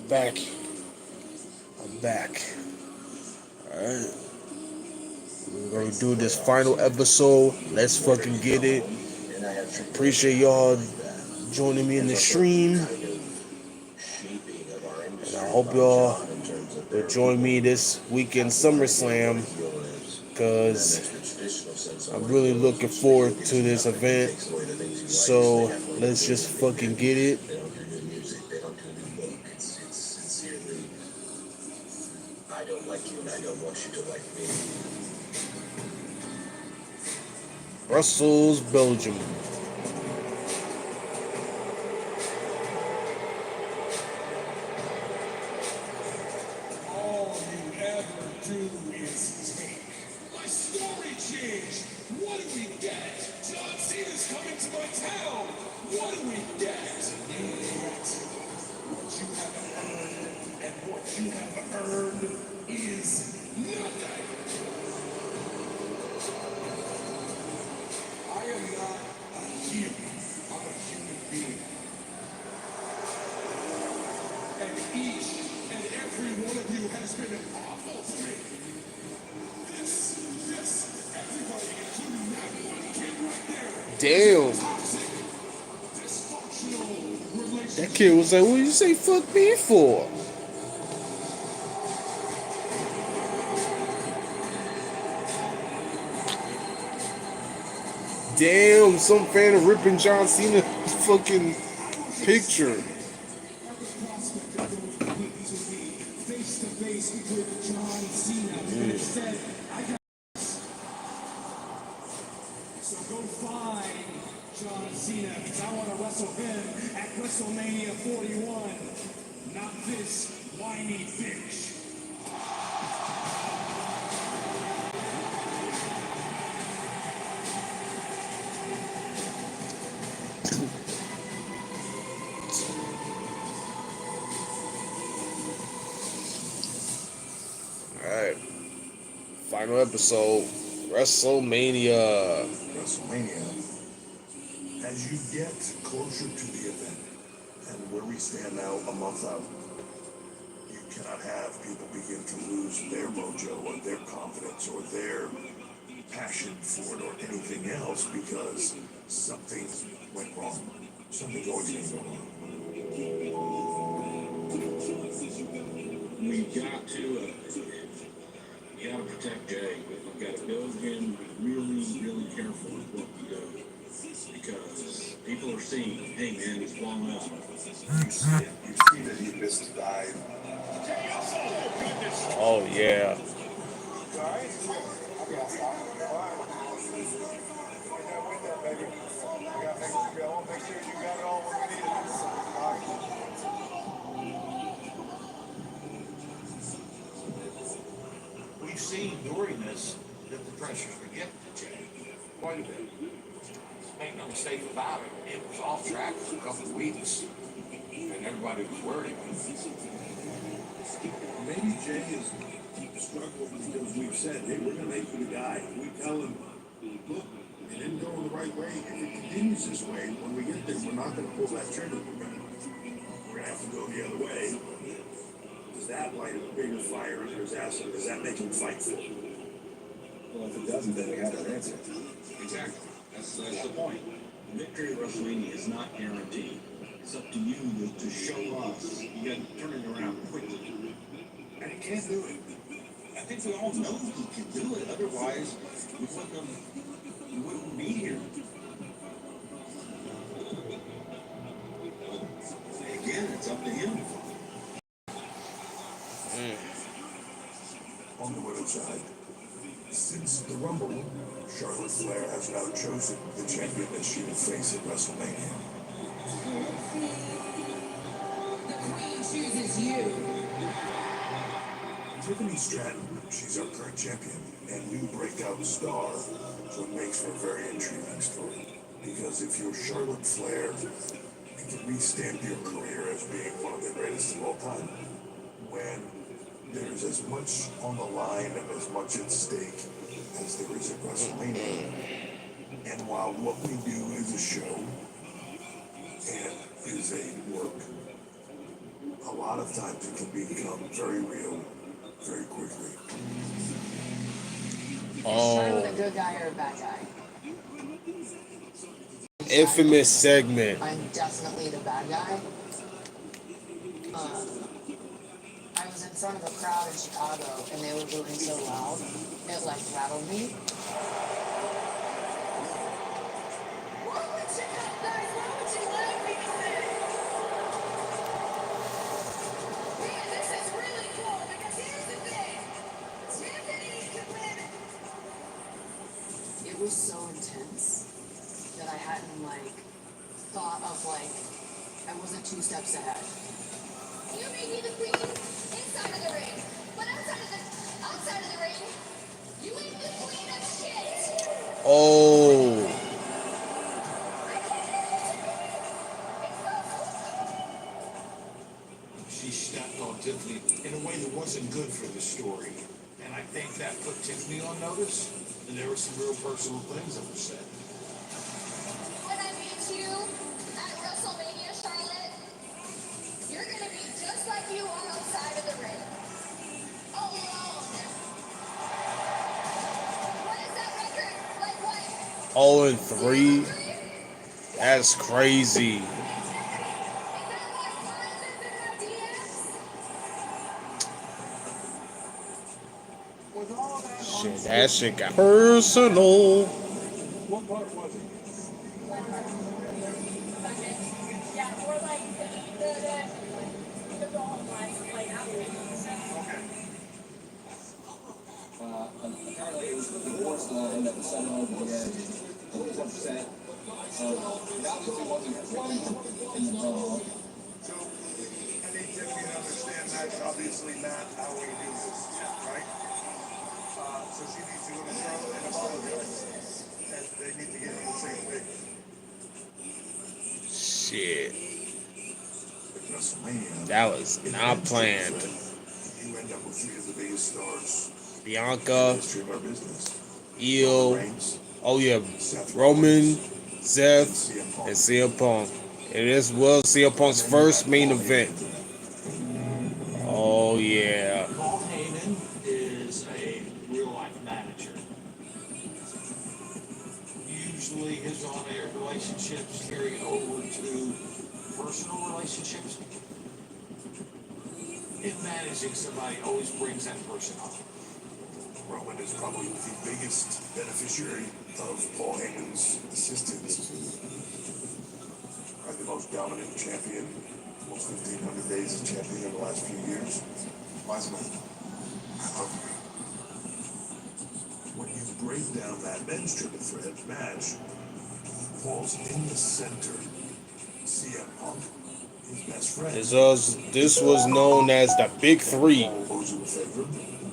Back. I'm back. Alright. We're gonna do this final episode. Let's fucking get it. Appreciate y'all joining me in the stream. And I hope y'all will join me this weekend SummerSlam, because I'm really looking forward to this event. So let's just fucking get it. I don't like you and I don't want you to like me. Brussels, Belgium. All you ever do is take. My story changed. What do we get? John Cena's coming to my town. What do we get? What you haven't earned, and what you have earned is nothing. I am not a human. I'm a human being. And each and every one of you has been awful to me. This, everybody, including that one kid right there. Damn. Toxic, dysfunctional relationship. That kid was like, what did you say fuck me for? Damn, some fan of ripping John Cena fucking picture. Face to face with John Cena. And said, I got this. So go find John Cena, because I want to wrestle him at WrestleMania 41. Not this whiny bitch. Alright. Final episode. WrestleMania. WrestleMania. As you get closer to the event, and where we stand now, a month out, you cannot have people begin to lose their mojo or their confidence or their passion for it or anything else because something went wrong. Something always can go wrong. We've got to, you got to protect Jay. We've got to build him, be really, really careful with what we do. Because people are seeing, hey man, he's blown up. You see it. You see that he missed the dive. Oh, yeah. We've seen during this that the pressures were getting to Jay quite a bit. Make no mistake about it, it was off track for a couple of weeks, and everybody was worried about it. Maybe Jay is struggling because we've said, hey, we're going to make you the guy. We tell him, look, it didn't go in the right way. If it continues this way, when we get there, we're not going to pull that trigger. We're going to have to go the other way. Does that light a bigger fire under his ass, or does that make him fight for it? Well, if it doesn't, then we have our answer. Exactly. That's the point. Victory at WrestleMania is not guaranteed. It's up to you to show us. You got to turn it around quickly. And he can't do it. I think we all know he can do it. Otherwise, we wouldn't be here. Again, it's up to him. On the women's side, since the Rumble, Charlotte Flair has now chosen the champion that she will face at WrestleMania. The queen chooses you. Tiffany Stratton, she's our current champion and new breakout star, so it makes for a very intriguing story. Because if you're Charlotte Flair, you can restamp your career as being one of the greatest of all time. When there's as much on the line and as much at stake as there is at WrestleMania. And while what we do is a show and is a work, a lot of times it can become very real very quickly. Is Charlotte a good guy or a bad guy? infamous segment. I'm definitely the bad guy. I was in front of a crowd in Chicago and they were booing so loud, it like rattled me. It was so intense that I hadn't like thought of like I wasn't 2 steps ahead. You may be the queen inside of the ring, but outside of the ring, you ain't the queen of shit. Oh. She stepped on Tiffany in a way that wasn't good for the story. And I think that put Tiffany on notice. And there were some real personal things that were said. When I meet you at WrestleMania, Charlotte, you're gonna be just like you are outside of the ring. Alone. What is that record? Like what? 0-3. That's crazy. Shit, that shit got personal. What part was it? Yeah, or like the ball was like Apparently it was the divorce line that was sent over the edge. He was upset. It obviously wasn't involved. So, I think Tiffany can understand that's obviously not how we do this, right? So she needs to go to Charlotte and apologize. And they need to get on the same page. Shit. WrestleMania. That was not planned. You end up with 3 of the biggest stars Bianca, in the history of our business. Io, oh yeah, Roman, Seth, and CM Punk. And this was CM Punk's first main event. Oh yeah. Paul Heyman is a real-life manager. Usually his on-air relationships carry over to personal relationships. In managing somebody always brings that person up. Roman is probably the biggest beneficiary of Paul Heyman's assistance. Probably the most dominant champion, almost 1,500 days as champion in the last few years. Wiseman, when you break down that men's triple threat match, Paul's in the center. CM Punk, his best friend. This was known as the Big Three.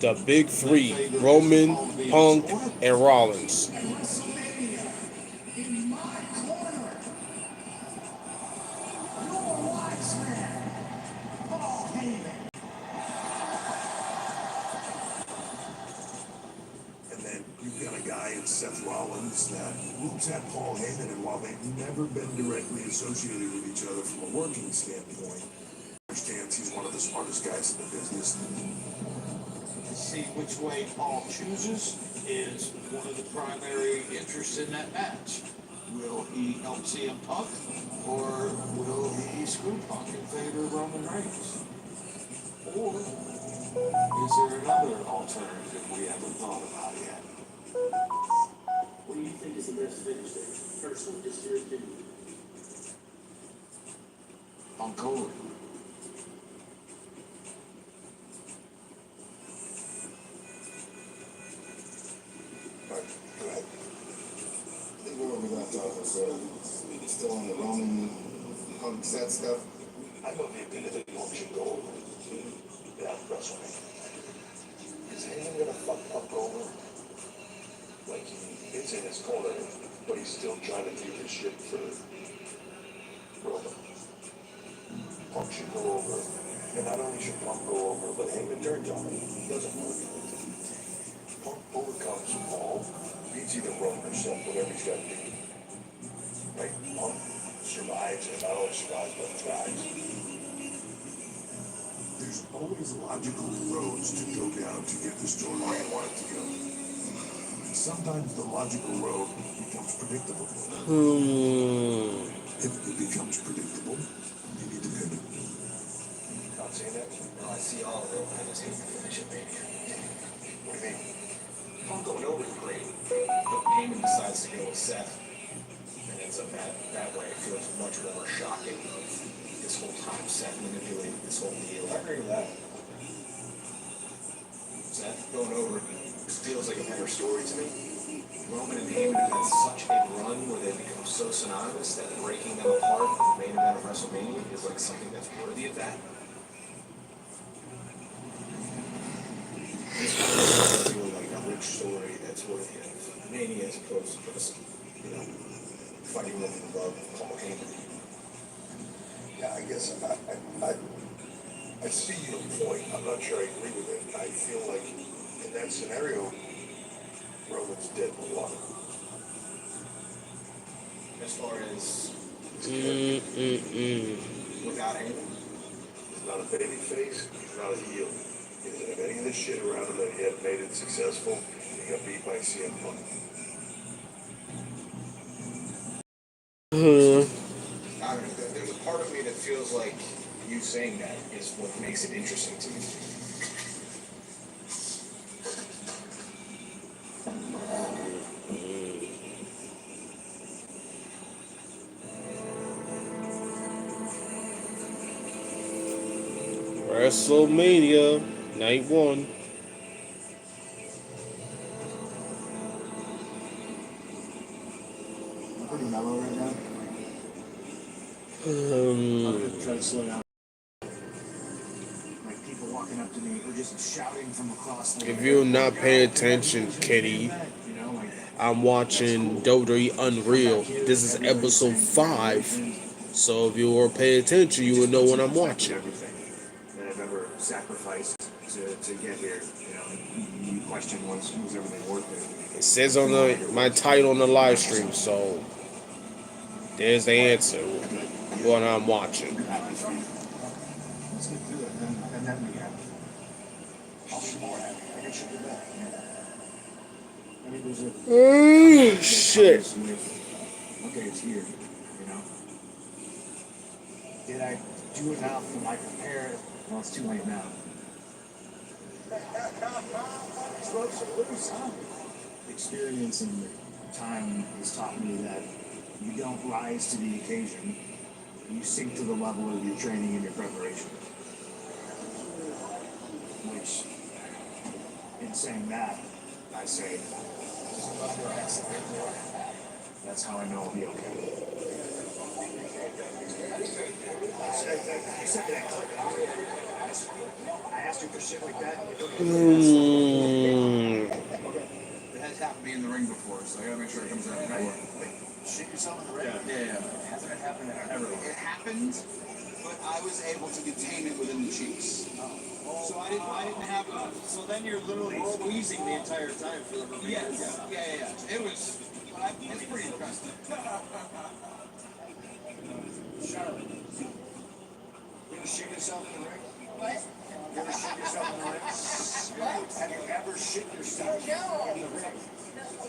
The Big Three: Roman, Punk, and Rollins. In my corner, your wise man, Paul Heyman. And then you've got a guy in Seth Rollins that looks at Paul Heyman, and while they've never been directly associated with each other from a working standpoint, understands he's one of the smartest guys in the business. To see which way Paul chooses is one of the primary interests in that match. Will he help CM Punk, or will he screw Punk in favor of Roman Reigns? Or is there another alternative we haven't thought about yet? What do you think is the best finish there? Personally, just your opinion. Punk over. I think where we left off was still on the Roman Punk set stuff. I know the opinion that Punk should go over that WrestleMania. Is anyone gonna fuck Punk over? Like, he is in his corner, but he's still trying to do his shit for Roman. Punk should go over, and not only should Punk go over, but Heyman turns on him. He doesn't work. Punk overcomes Paul, beats either Roman or Seth, whatever he's got to do. Like, Punk survives, and not only survives, but thrives. There's always logical roads to go down to get the story where you want it to go. And sometimes the logical road becomes predictable. seen it? No, I see all of it. I just hate the finish of Mania. What do you mean? Punk going over the great, but Heyman decides to go with Seth, and ends up that way. It feels much more shocking of this whole time Seth manipulated this whole deal. I agree with that. Seth going over feels like a better story to me. Roman and Heyman have had such a run where they've become so synonymous that breaking them apart in the main event of WrestleMania is like something that's worthy of that. This does feel like a rich story that's worthy of Mania as opposed to just, fighting Roman above Paul Heyman. Yeah, I guess I see your point. I'm not sure I agree with it. I feel like in that scenario, Roman's dead in the water. As far as without Heyman, He's not a baby face. He's not a heel. He doesn't have any of this shit around him that he had made it successful. He got beat by CM Punk. I don't know. There's a part of me that feels like you saying that is what makes it interesting to me. WrestleMania, night 1. I'm pretty mellow right now. I'm gonna try to slow down. Like people walking up to me or just shouting from across the If you're not paying attention, Kitty, I'm watching WWE Unreal. This is episode 5. So if you were paying attention, you would know what I'm watching. That I've ever sacrificed to get here. You question was everything worth it? It says on my title on the live stream, so there's the answer. What I'm watching. Let's get through it, and then we have. I'll be more happy. I can ship it back. I mean, there's a. Shit. Okay, it's here. Did I do enough? Am I prepared? Well, it's too late now. It's ropes are loose, huh? Experience and time has taught me that you don't rise to the occasion. You sink to the level of your training and your preparation. Which, in saying that, I say, that's how I know I'll be okay. You said that clip. I asked you for shit like that. It has happened to me in the ring before, so I gotta make sure it comes out right. Shit yourself in the ring? Yeah. Hasn't it happened ever? It happened, but I was able to contain it within the cheeks. So I didn't have a. So then you're literally squeezing the entire time for the remainder. Yes. Yeah. It was. It's pretty impressive. Charlotte, you ever shit yourself in the ring? What? You ever shit yourself in the ring? What? Have you ever shit yourself in the ring?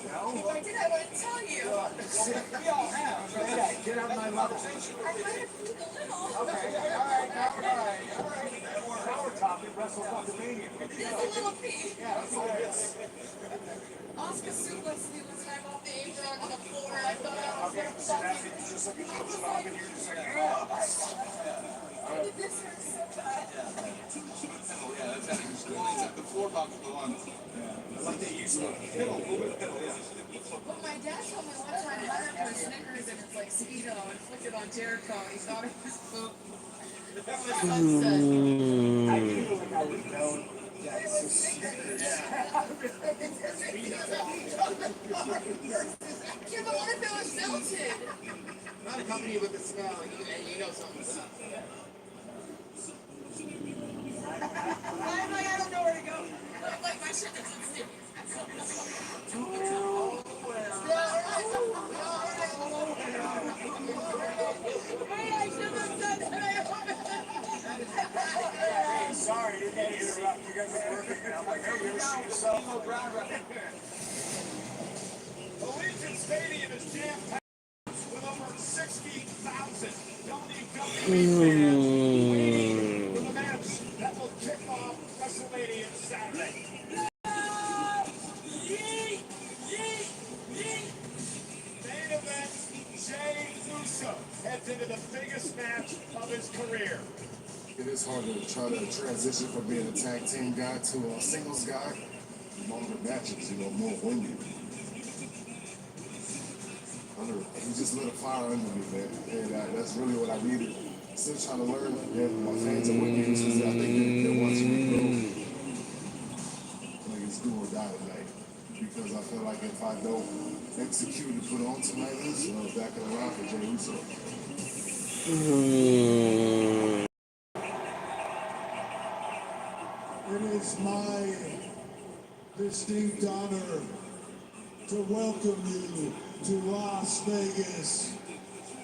No? If I did, I wouldn't tell you. We all have. Yeah, get out of my mother's age. I might have peed a little. Okay, all right. Now we're talking WrestleMania. Just a little pee. Yeah, that's all it is. Oscar suplexed me one time off the apron on the floor. I thought I was Okay, going to so fuck that's it. just like a little stop and you're just like, yeah. This hurts so bad. That's happened. The floor box was on. I like that you said piddle, yeah. But my dad told me one time I went for Snickers and it's like Speedo and flicked it on Jericho and he thought it was poop. That was sunset. I feel like I would know that It was Snickers. Yeah, but what if it was melted? Not accompanied with the smell and you know something's up. I'm like, I don't know where to go. I'm like, my shit doesn't stick. Sorry, didn't mean to interrupt. You guys are working. I'm like, hey, you ever shoot yourself? Allegiant Stadium is jam-packed with over 60,000 WWE fans waiting for the match Uso heads into the biggest match of his career. It is hard to try to transition from being a tag team guy to a singles guy. Longer matches, more winded. He just lit a fire under me, man. And that's really what I needed. Still trying to learn. And my fans are with me because I think they're watching me grow. Like it's do or die tonight. Because I feel like if I don't execute and put on tonight, it's back in the line for Jey Uso. It is my distinct honor to welcome you to Las Vegas,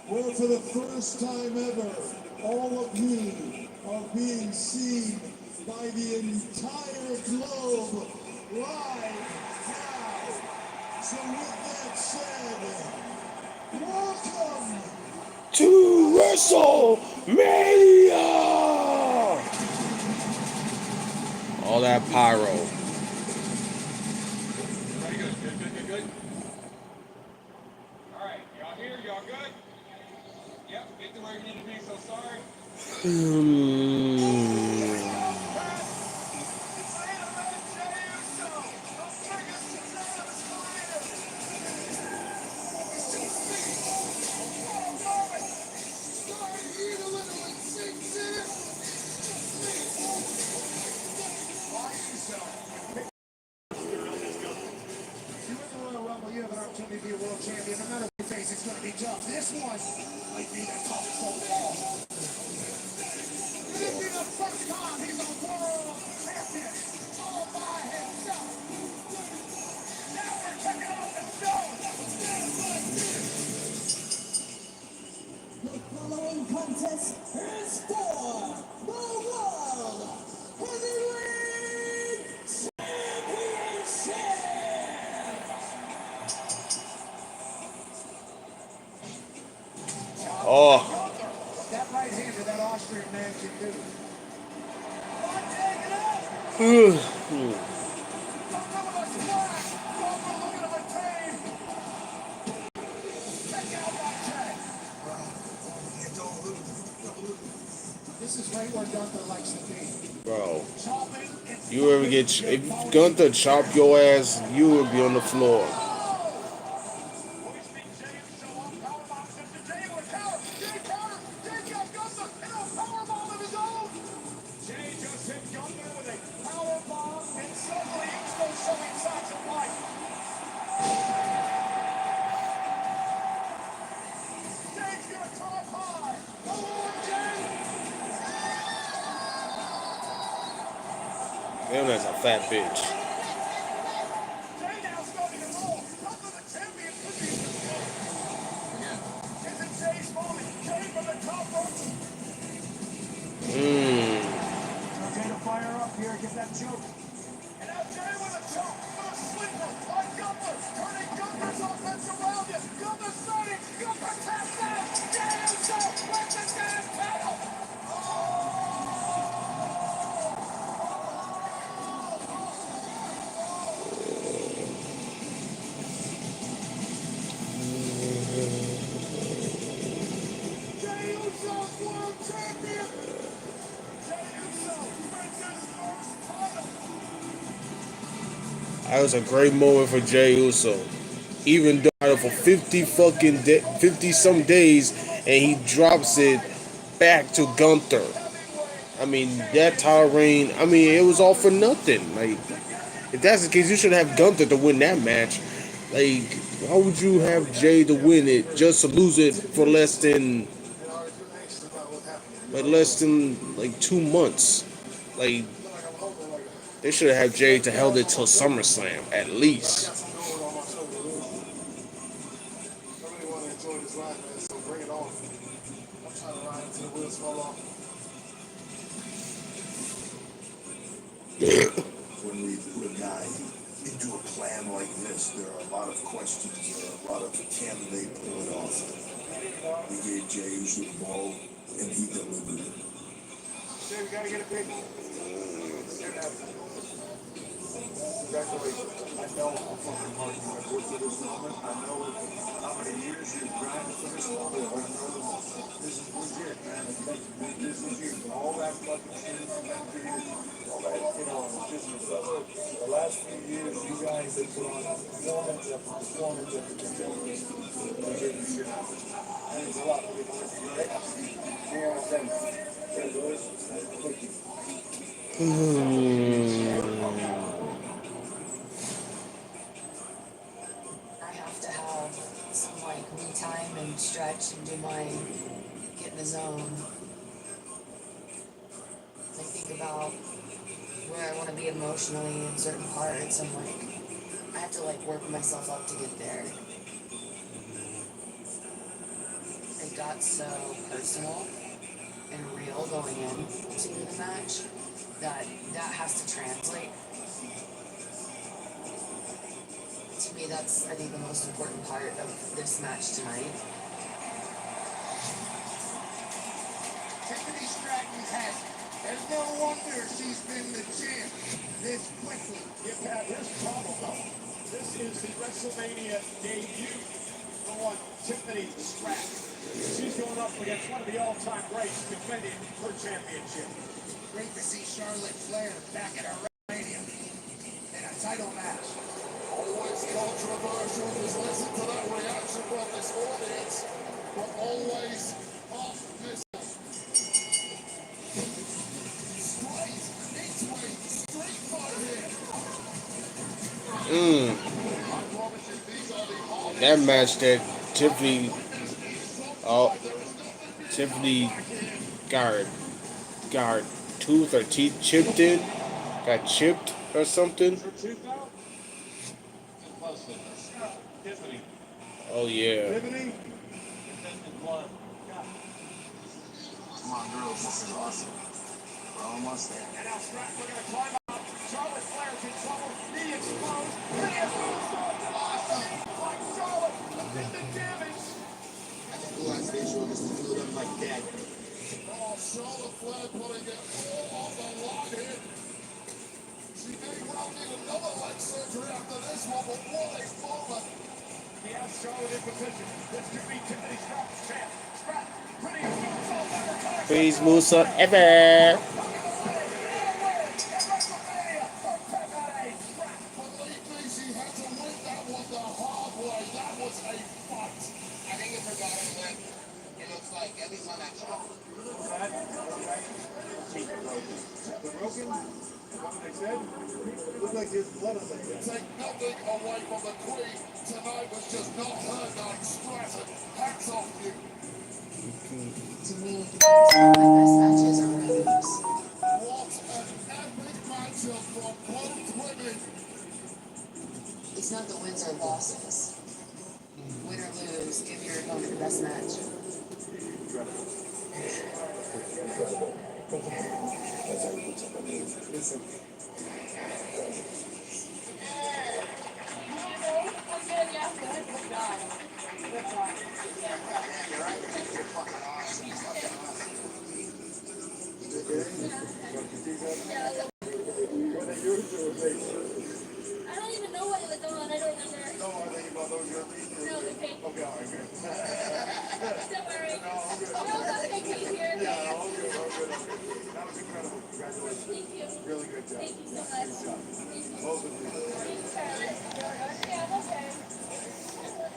where for the first time ever, all of you are being seen by the entire globe live now. So with that said, welcome to WrestleMania! All that pyro. Good. All right, y'all here? Y'all good? Yep, get to where you need to be, so sorry. You have an opportunity to be a world champion. No matter what face, it's going to be tough. This one might be the toughest of all. This be the first time he's a world champion all by himself. Now we're checking out the show. The following contest is for the World Heavyweight Championship. Oh. That right hand that that Austrian man can do. This is right where Gunther likes to be. Bro, you ever get if Gunther chopped your ass, you would be on the floor. Jay just hit Gunther with a power bomb, and suddenly Uso showing signs of life. Jay's gonna drive high. Come on, Jay. Damn, that's a fat bitch. Jay now starting to roll. Gunther the champion could be. Is it Jay's moment? Jay from the top rope. Jay to fire up here, get that choke. And now Jay with a choke, with a sleeper on Gunther, turning Gunther's offense around him. Gunther starting, Gunther taps out. Jay Uso with the damn title. Jay Uso, world champion. Jay Uso wins his first title. That was a great moment for Jey Uso. Even though for 50 some days, and he drops it back to Gunther. I mean, that title reign, I mean, it was all for nothing. Like, if that's the case, you should have Gunther to win that match. Like, why would you have Jay to win it just to lose it for less than like 2 months? Like, they should have had Jay to held it till SummerSlam at least. I really want to enjoy this life, man, so bring it on. I'm trying to ride until the wheels fall off. When we put a guy into a plan like this, there are a lot of questions, there are a lot of can they pull it off? We gave Jey Uso the ball, and he delivered it. Jay, we gotta get a big one. Congratulations. I know how fucking hard you have worked for this moment. I know how many years you've grinded for this moment. I know this is legit, man. This is you. All that fucking shit you've been through, all that, you know, just the last few years, you guys have put on performance after performance after performance. You're getting shit out. That means a lot to people, right? You know what I'm saying? Congratulations. Thank you. I have to have some like me time and stretch and get in the zone. I think about where I want to be emotionally in certain parts and like I have to like work myself up to get there. It got so personal and real going into the match that has to translate. To me, that's, I think, the most important part of this match tonight. Tiffany Stratton's has it. There's no wonder she's been the champ this quickly. Yeah, Pat, here's the problem, though. This is the WrestleMania debut for one Tiffany Stratton. She's going up against one of the all-time greats defending her championship. Great to see Charlotte Flair back at our WrestleMania in a title match. Always controversial. Just listen to that reaction from this audience, but always optimistic. Straight fight here. That match that Tiffany, Tiffany got her tooth or teeth chipped in, got chipped or something. Oh yeah. Come on, girls, this is awesome. We're almost there. And now Stratton, we're going to climb up. Charlotte Flair's in trouble. Knee exposed. And here's awesome. Like Charlotte, did the damage. I think the last they showed us the two of them like dead. Oh, Charlotte Flair putting it all on the line here. She may well need another leg surgery after this one, but what a moment. He has Charlotte in position. This could be Tiffany Stratton's chance. Stratton, pretty exposed. Please Musa ever. I think if her daughter went, it looks like, at least on that shot. Broken? What they said? Looked like there's blood on the head. Take nothing away from the Queen. Tonight was just not her night. Stratton, hats off you. To me, some of my best matches are winners. What an epic matchup from both women. It's not the wins or losses. Win or lose, give your opponent the best match. Listen. I don't even know what it was on. I don't remember. No, I think about those your feet. No, the cake. Okay, all right, good. Don't worry. No, I'm good. No, got the cake here. Yeah, all good, all good, all good. That was incredible. Congratulations. Thank you. Really good job. Thank you so much. Good job. Both of you. Thanks, Charlotte. Yeah, I'm okay.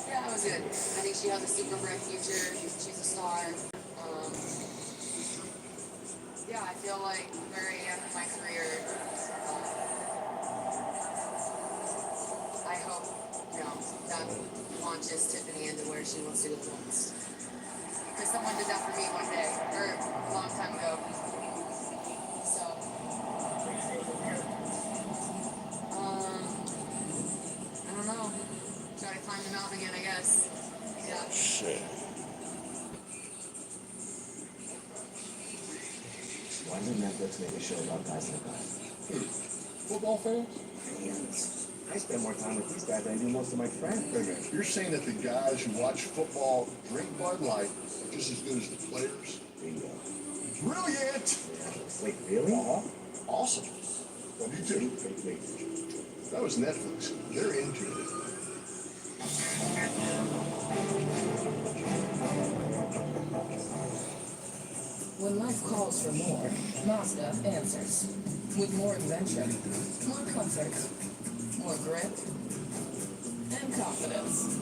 Yeah, that was good. I think she has a super bright future. She's a star. Yeah, I feel like very young in my career. I hope, that launches Tiffany into where she wants to go next. Because someone did that for me one day, or a long time ago. So, I don't know. Try to climb the mountain again, I guess. Yeah. Shit. Why did Netflix make a show about guys like that? Football fans? Fans. I spend more time with these guys than I do most of my friends. You're saying that the guys who watch football drink Bud Light are just as good as the players? Bingo. Brilliant! Wait, really? Awesome. What do you do? Wait. That was Netflix. They're into it. When life calls for more, Mazda answers. With more adventure, more comfort, more grip, and confidence.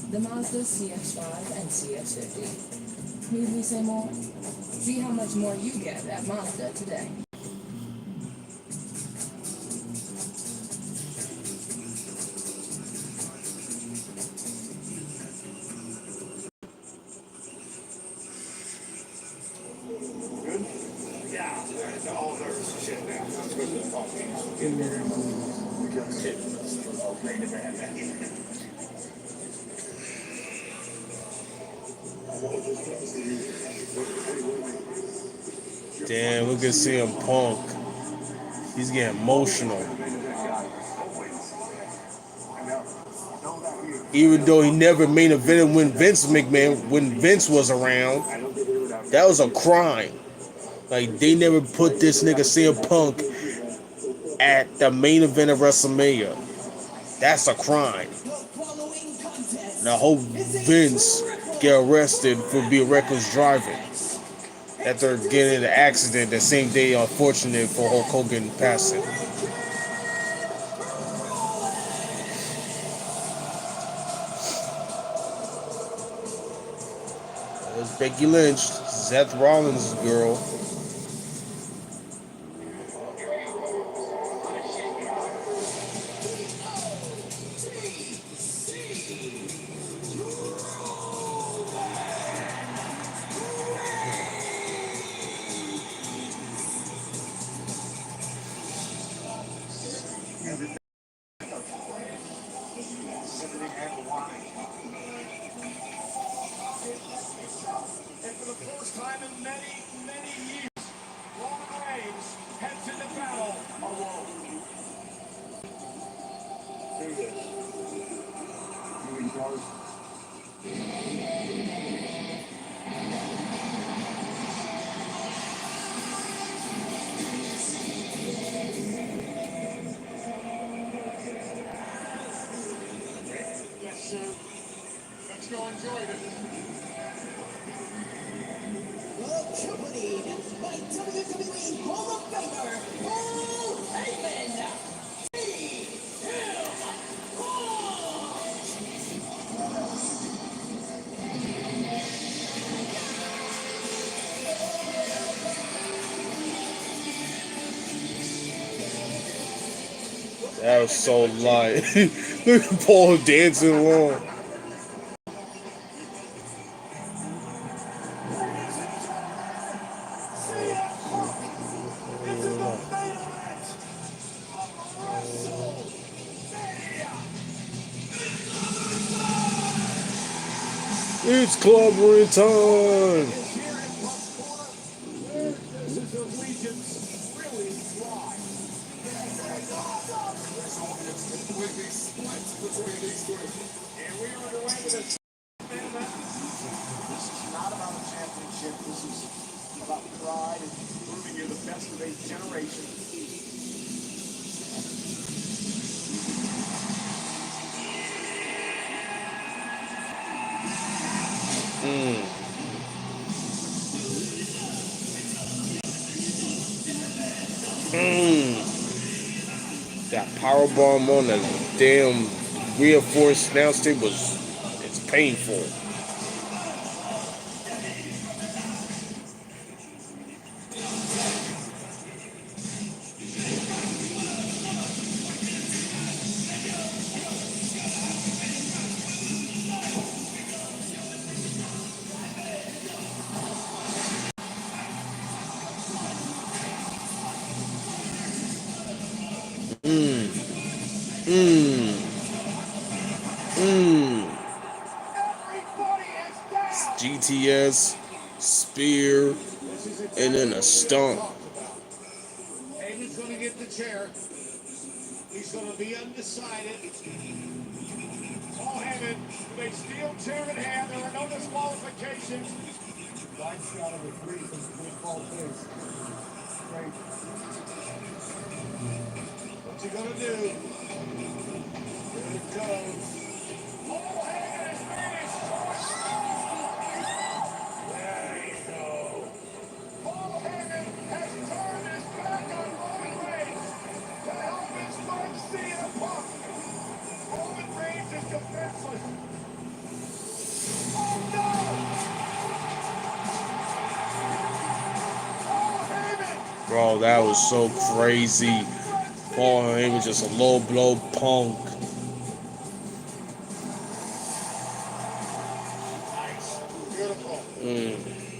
The Mazda CX-5 and CX-50. Need we say more? See how much more you get at Mazda today. Good? Yeah. Oh, there's shit now. I'm supposed to talk to you. Get there. Damn, look at CM Punk. He's getting emotional. Even though he never main evented when Vince was around, that was a crime. Like, they never put this nigga CM Punk at the main event of WrestleMania. That's a crime. And I hope Vince get arrested for being reckless driving after getting in an accident the same day, unfortunate for Hulk Hogan passing. There's Becky Lynch, Seth Rollins' girl. And for the first time in many, many years, Roman Reigns heads into battle alone. There it is. Moving cars. Yes, sir. Let's go enjoy it. Accompanied by WWE Hall of Famer Paul Heyman. That was so light. Look at Paul dancing along. It's clobbering time. This is allegiance really fly. And we are underway with a main event. This is not about a championship. This is about pride and proving you're the best of a generation. That powerbomb on the damn reinforced announce table it's painful. GTS, spear, and then a stomp. Heyman's going to get the chair. He's going to be undecided. Paul Heyman with a steel chair in hand. There are no disqualifications. Wide shot of a three from between Paul face. Great. What's he going to do? Here it goes. Paul Heyman has made his choice. There you go. Paul Heyman has turned his back on Roman Reigns to help his friend CM Punk. Roman Reigns is defenseless. Oh no! Paul Heyman! Bro, that was so crazy. Paul Heyman just a low blow Punk. Nice. Beautiful.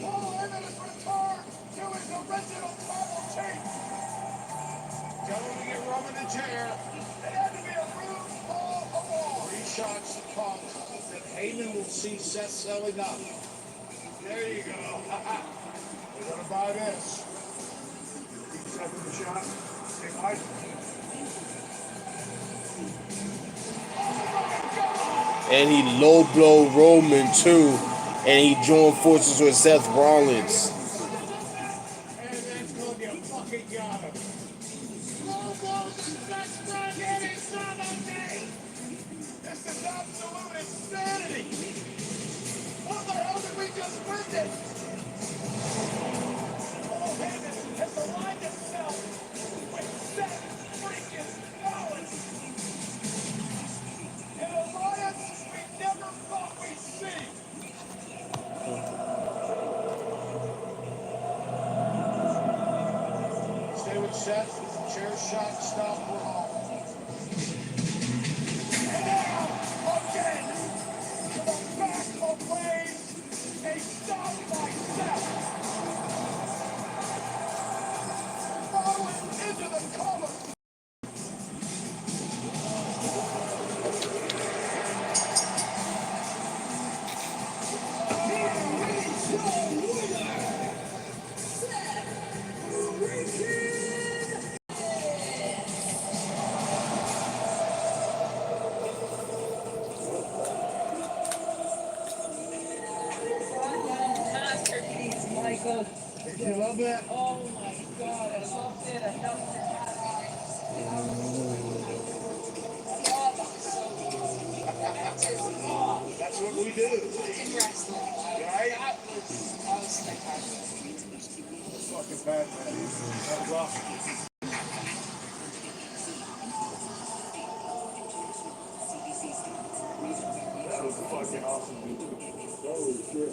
Paul Heyman has returned to his original tribal chief. Going to get Roman the chair. It had to be a rude fall of all. 3 shots to Punk. That Heyman will see Seth selling up. There you go. We're going to buy this. Keep Seth in the shot. Stay wide. And he low blow Roman too. And he joined forces with Seth Rollins. And that's going to get fucking got him. Low blows the best friend any time of day. This is absolute insanity. What the hell did we just witness? Paul Heyman has aligned himself with Seth freaking Rollins. An alliance we never thought we'd see. Stay with Seth. Chair shot, stop, we're off. And now, again, to the back of Reigns, a stop by Seth. Rollins into the cover. Masterpiece, Michael. Did you love that? Oh my God, I loved it. I loved it. That's what we do. Right? That was spectacular. That's fucking bad, man. That was awesome. That was fucking awesome. Holy shit.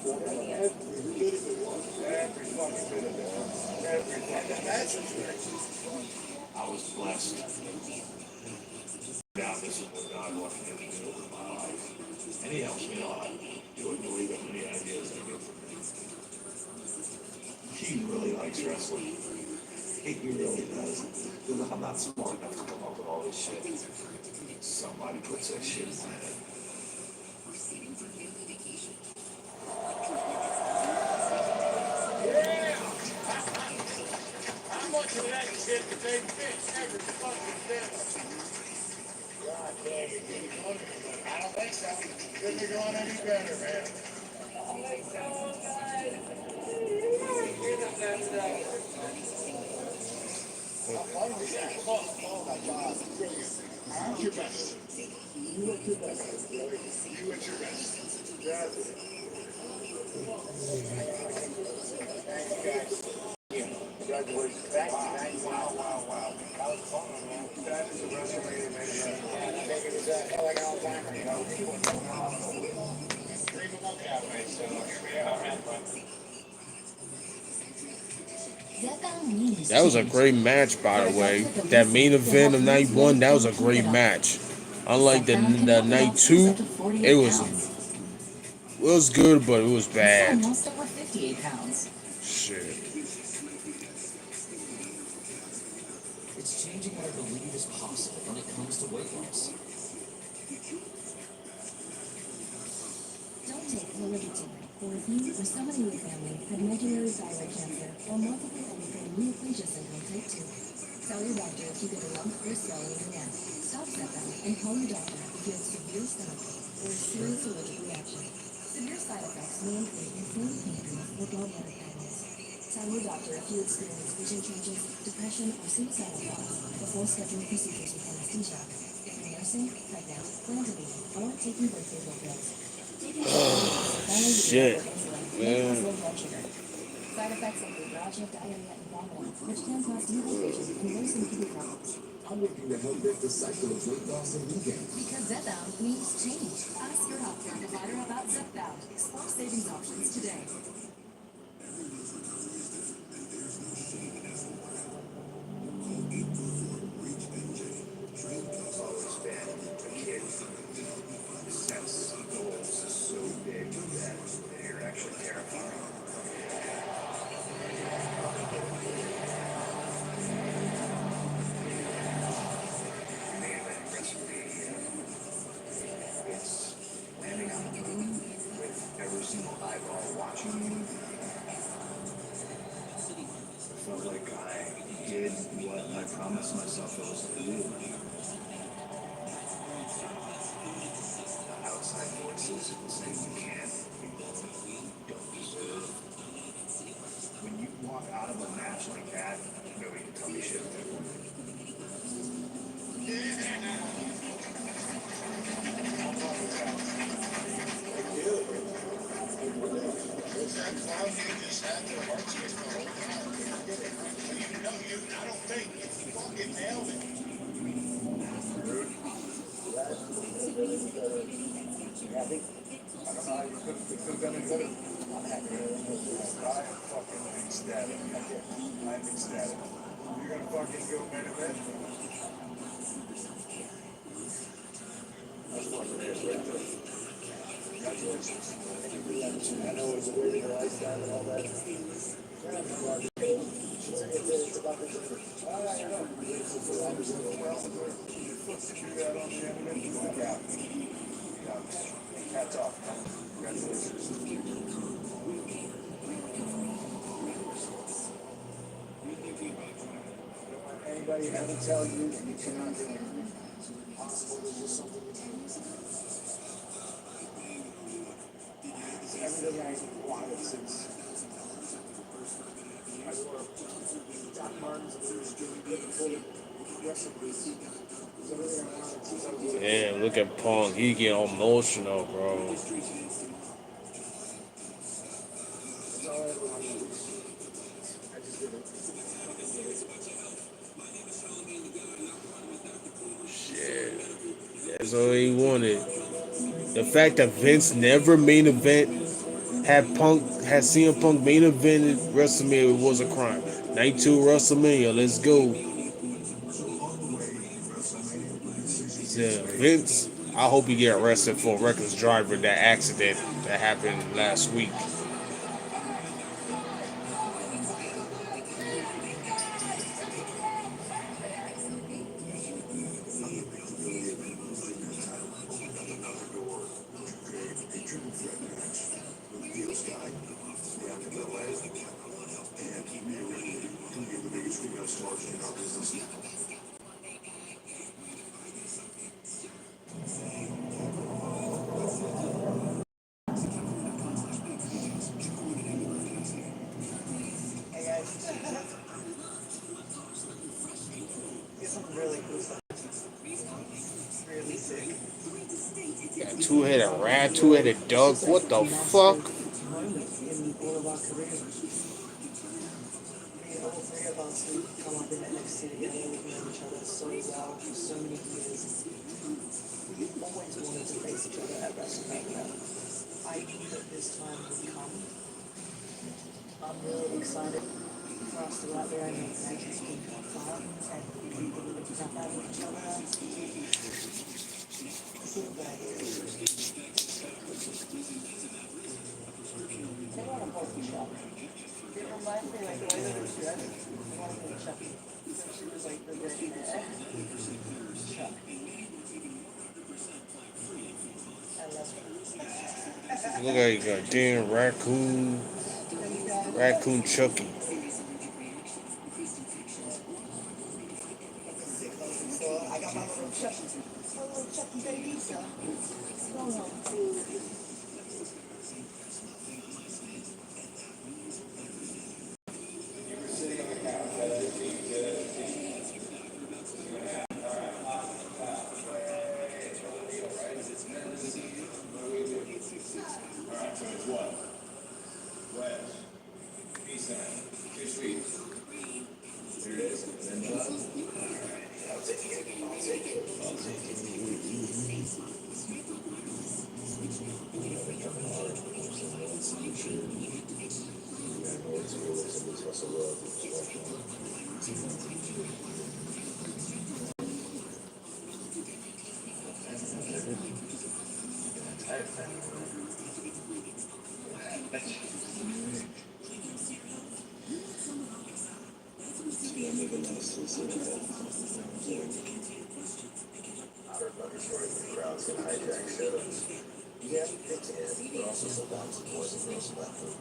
Every bit of it was. Every fucking bit of it. Every fucking match was great. I was blessed. Now this is what God wanted me to do with my life. And he helps me a lot. You wouldn't believe how many ideas I get from him. He really likes wrestling. He really does. Because I'm not smart enough to come up with all this shit. Somebody puts that shit in my head. Yeah! How much of that shit did they fix every fucking day? God damn it, did it go any better? I don't think so. Couldn't have gone any better, man. Oh my God, guys. You're the best ever. How long was that? Oh my God, brilliant. What's your best? You look your best, really. You at your best. Yes. Thank you, guys. Congratulations. Thank you. Wow. That was fun, man. That is a WrestleMania main event. Yeah, I think it was like an all-timer, you know. Dream of look that way, so here we are, man. That was a great match, by the way. That main event of night 1, that was a great match. Unlike the night 2, it was good, but it was bad. Almost over 58 pounds. Shit. It's changing what I believe is possible when it comes to weight loss. Don't take validity, or if you or someone in your family had medullary thyroid cancer or multiple endocrine neoplasia syndrome type 2. Tell your doctor if you get a lump or swelling in your neck. Stop step-down and call your doctor if you have severe stomach pain or a serious allergic reaction. Severe side effects may include inflamed pancreas or gallbladder problems. Tell your doctor if you experience vision changes, depression, or suicidal thoughts before scheduling procedures with him. Austin Chuck. If you're nursing, pregnant, plan to be, or taking birth control pills. Taking Shit, man. low blood sugar. Side effects include nausea, diarrhea, and vomiting, which can cause dehydration and worsen kidney problems. I'm working to help break the cycle of weight loss and weekend. Because Zepbound means change. Ask your healthcare provider about Zepbound. Explore savings options today. I've always been a kid who sets goals so big that they're actually terrifying. The main event WrestleMania, it's landing on the moon with every single eyeball watching you. I felt like I did what I promised myself I was going to do. Outside voices saying you can't, you don't deserve. When you walk out of a match like that, nobody can tell me shit at that point. It's that clown you just had their hearts against the whole time. I don't think you fucking nailed it. I don't know how you could have done it better. I'm happy. I am fucking ecstatic. I'm ecstatic. You're gonna fucking go main event? That's fucking ass right there. Congratulations. I know it's a weird in your lifestyle and all that. It's about the difference. I know. To do that on the internet, yeah. Hats off, man. Congratulations. Don't let anybody ever tell you that you cannot do anything. It's impossible. There's just something you can't do. It's everything I wanted since I wore Doc Martens and was looking full of wrestling boots. It's everything I wanted since I was a kid. Damn, look at Punk. He get emotional, bro. That's all I ever wanted. I just did it. Shit. That's all he wanted. The fact that Vince never main event had CM Punk main evented WrestleMania was a crime. Night 2 WrestleMania, let's go. Yeah, Vince, I hope he get arrested for reckless driving that accident that happened last week. Got two-headed rat, two-headed duck. What the fuck? I knew that this time would come. I'm really excited for us to go out there and make matches keep fun and people who look crap out of each other. Feel bad. They want to hold Chuck. It reminds me like the way they were dressed. They want to hold Chucky. So she was like the great Chuck. I love her. Look like a damn raccoon Chucky. I got my little Chucky baby, so go home. West. Peace out. Too sweet. There it is. And then Bud. Alright, I'll take it. I'll take it. I'll take it. The crowds can hijack shows. Yeah, they can, but also sometimes the boys and girls let them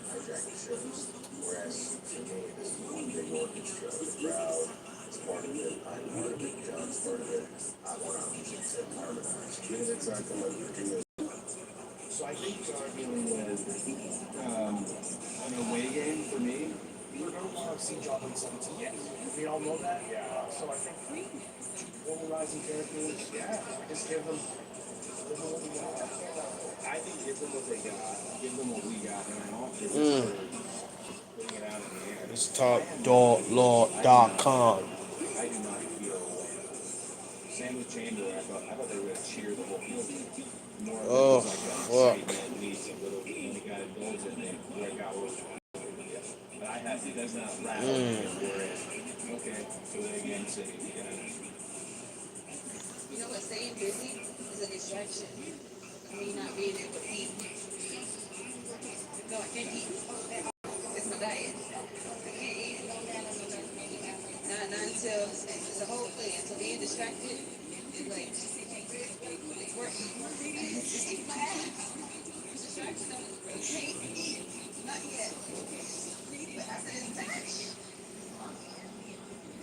hijack the shows. Whereas for me, this is one big orchestra. The crowd is part of it. I'm part of it. John's part of it. I want our music to harmonize. It's not going to do it. So I think we are dealing with an away game for me. We're going to want to see John in 17. Yes. We all know that. Yeah. So I think polarizing characters. Yeah. Just give them what we got. I think give them what they got. Give them what we got. And I'm all for putting it out in the air. It's topdoglaw.com. I do not feel same with Chamber. I thought they were going to cheer the whole field. More of it was like a excitement needs a little bit. When they got indulged in it, break out a little. But I have to, that's not rap. Okay, so they again say, yeah. You know what, staying busy is a distraction. Me not being able to eat. No, I can't eat. It's my diet. I can't eat. Not until, it's a whole thing. Until being distracted is like, it's working. Just keep my ass. Distraction, I can't eat. Not yet. But after this match,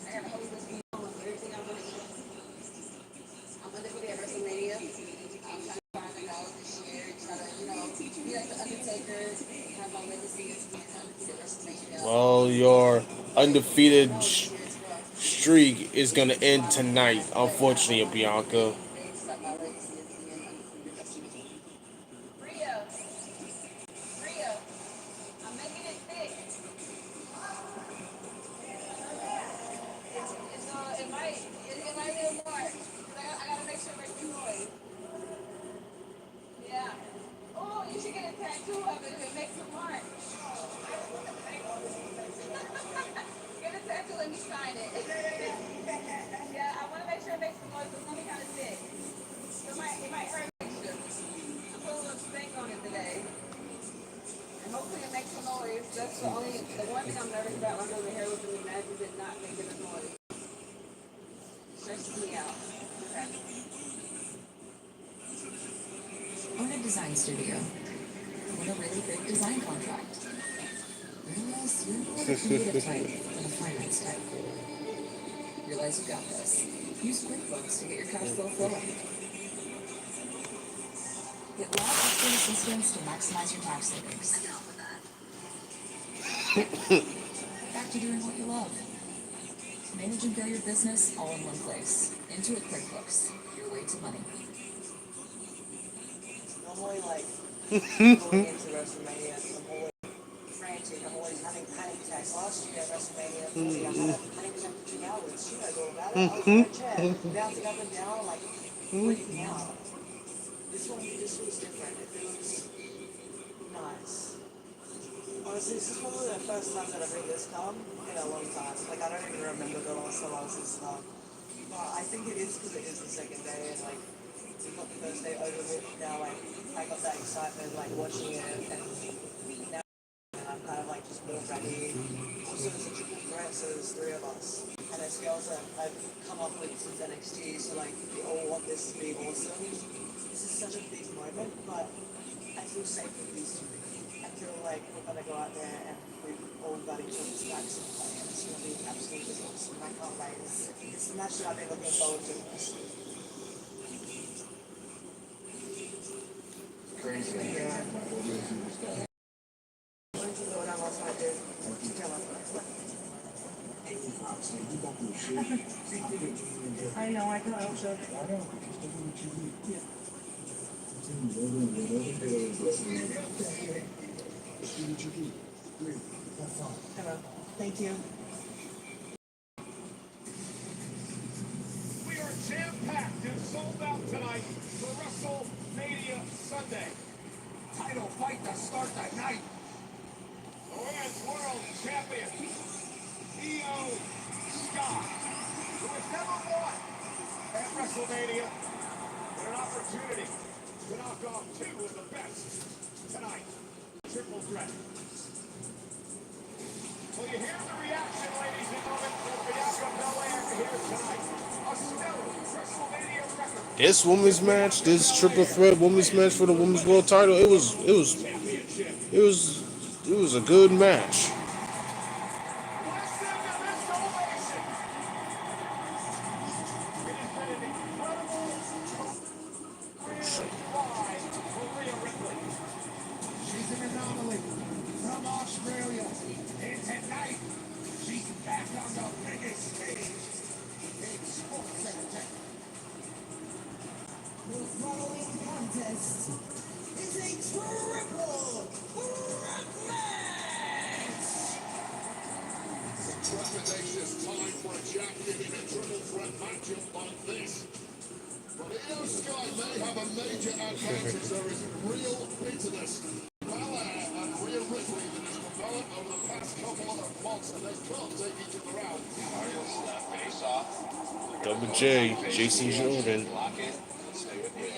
I got a whole list of everything I want to eat. I'm gonna be at WrestleMania. I'm trying to find a dog this year. Try to, be like the Undertaker. Have my legacy as being undefeated WrestleMania. Well, your undefeated streak is going to end tonight, unfortunately, Bianca. Rio, I'm making it thick. It might be a mark. I gotta make sure it makes noise. Yeah. Oh, you should get a tattoo of it if it makes a mark. Get a tattoo, let me sign it. Yeah, I want to make sure it makes some noise, but it's gonna be kind of thick. It might hurt extra. I put a little stank on it today. And hopefully it makes some noise. That's the one thing I'm nervous about when I go to hair with the magic is not making a noise. Stresses me out. Okay. Own a design studio. Win a really big design contract. Realize you're more the creative type than a finance type. Realize you got this. Use QuickBooks to get your cash flow flowing. Get law expert assistance to maximize your tax savings. Back to doing what you love. Manage and grow your business all in one place. Intuit QuickBooks. Your way to money. Normally, going into WrestleMania, I'm always frantic. I'm always having panic attacks. Last year at WrestleMania, I had a panic attack for 2 hours. She knows all about it. I was in a chair, bouncing up and down, freaking out. This was different. It feels nice. Honestly, this is probably the first time that I've been this calm in a long time. I don't even remember the last time I was this calm. But I think it is because it is the second day, and we got the first day over with. Now, I got that excitement, watching it, and now I'm kind of just more ready. Also, there's a triple threat, so there's 3 of us. And there's girls that I've come up with since NXT, so we all want this to be awesome. This is such a big moment, but I feel safe with these 2. I feel like we're gonna go out there and we've all got each other's backs and play, and it's gonna be absolutely awesome. I can't wait. It's the match that I've been looking forward to. Crazy. I know, I thought I was joking. Hello. Thank you. We are jam-packed and sold out tonight for WrestleMania Sunday. Title fight to start the night. The Women's World Champion, Io Sky, who has never won at WrestleMania, with an opportunity to knock off two of the best tonight. Triple threat. Well, you hear the reaction, ladies and gentlemen, from Bianca Belair here tonight. A stellar WrestleMania record. This women's match, this triple threat women's match for the women's world title, it was a good match. She's an anomaly from Australia. And tonight, she's back on the biggest stage in sports entertainment. The following contest is a triple threat match. It's a trepidatious time for a champion in a triple threat matchup like this. But Io Sky may have a major advantage. There is real bitterness. Belair and Rhea Ripley that has developed over the past couple of months, and they can't take each other out. Face off. Double J, Jason Jordan. Lock it. Stay with you.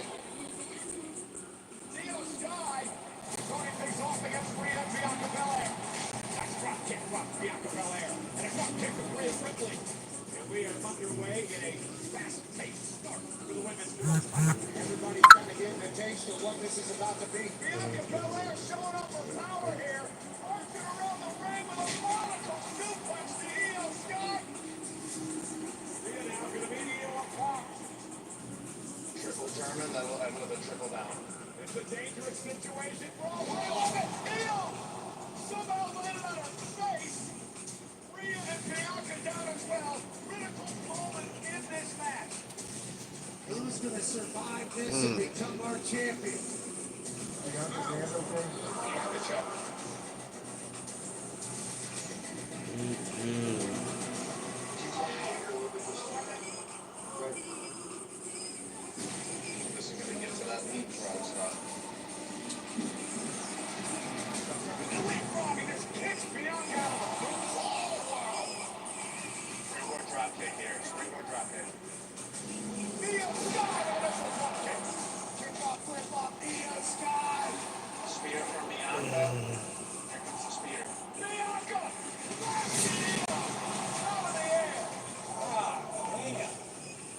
Io Sky starting things off against Rhea Bianca Belair. That's drop kick from Bianca Belair. And a drop kick from Rhea Ripley. And we are underway in a fast-paced start for the women's world title. Everybody's got to get a taste of what this is about to be. Bianca Belair showing up her power here. Marching around the ring with a monocle suplex to Io Sky. Rhea now going to beat Io up top. Triple German, that'll end with a trickle down. It's a dangerous situation for all. I love it. Io somehow landed on her face. Rhea and Bianca down as well. Critical moment in this match. Who's going to survive this and become our champion? This is going to get to that leapfrog stuff. Leapfrogging this kicks Bianca out of the boots. Oh, wow. Springboard drop kick here. Springboard drop kick. Io Sky on this one kick. Kick off, flip off, Io Sky. Spear from Bianca. Here comes the spear. Bianca! Blasting Io! Out of the air! Ah, damn.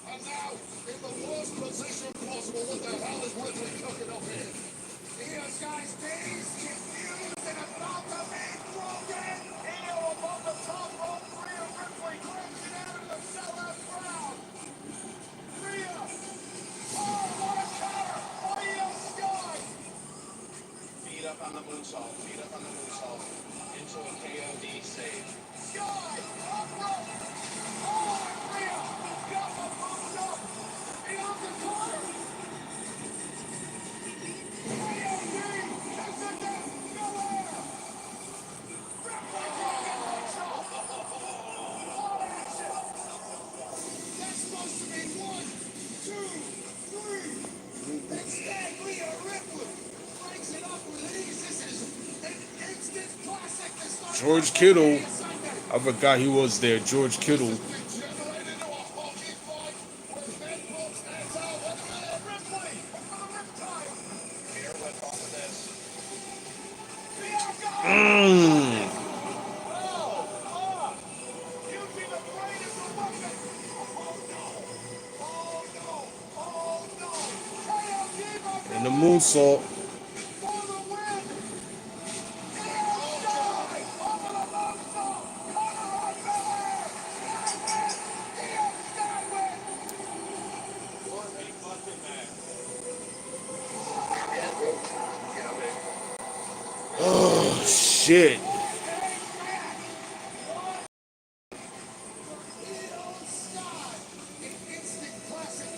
And now, in the worst position possible, what the hell is Ripley cooking up here? Io Sky's face confused and about to be broken. Io above the top rope. Rhea Ripley crashing out into the sellout crowd. Rhea! Oh, what a counter by Io Sky! Feet up on the moonsault. Feet up on the moonsault. Into a KOD save. Sky! Up rope! Oh, and Rhea! Bianca moves up! Bianca corner! KOD! That's a death! No air! Ripley dragging moonsault! All action! That's supposed to be 1, 2, 3. Instead, Rhea Ripley breaks it up with ease. This is an instant classic to start George Kittle. I forgot he was there. George Kittle. generated into a hockey fight with Ben Brooks and Ripley! For the riptide! Here with all of this. Bianca! Mm. Using the brain as a weapon! Oh no! Oh no! Oh no! KOD by And the moonsault. for the win! Io Sky! Over the moonsault! Cover on Belair! Sky win! Io Sky win! What a fucking match. Oh shit. Io Sky! An instant classic!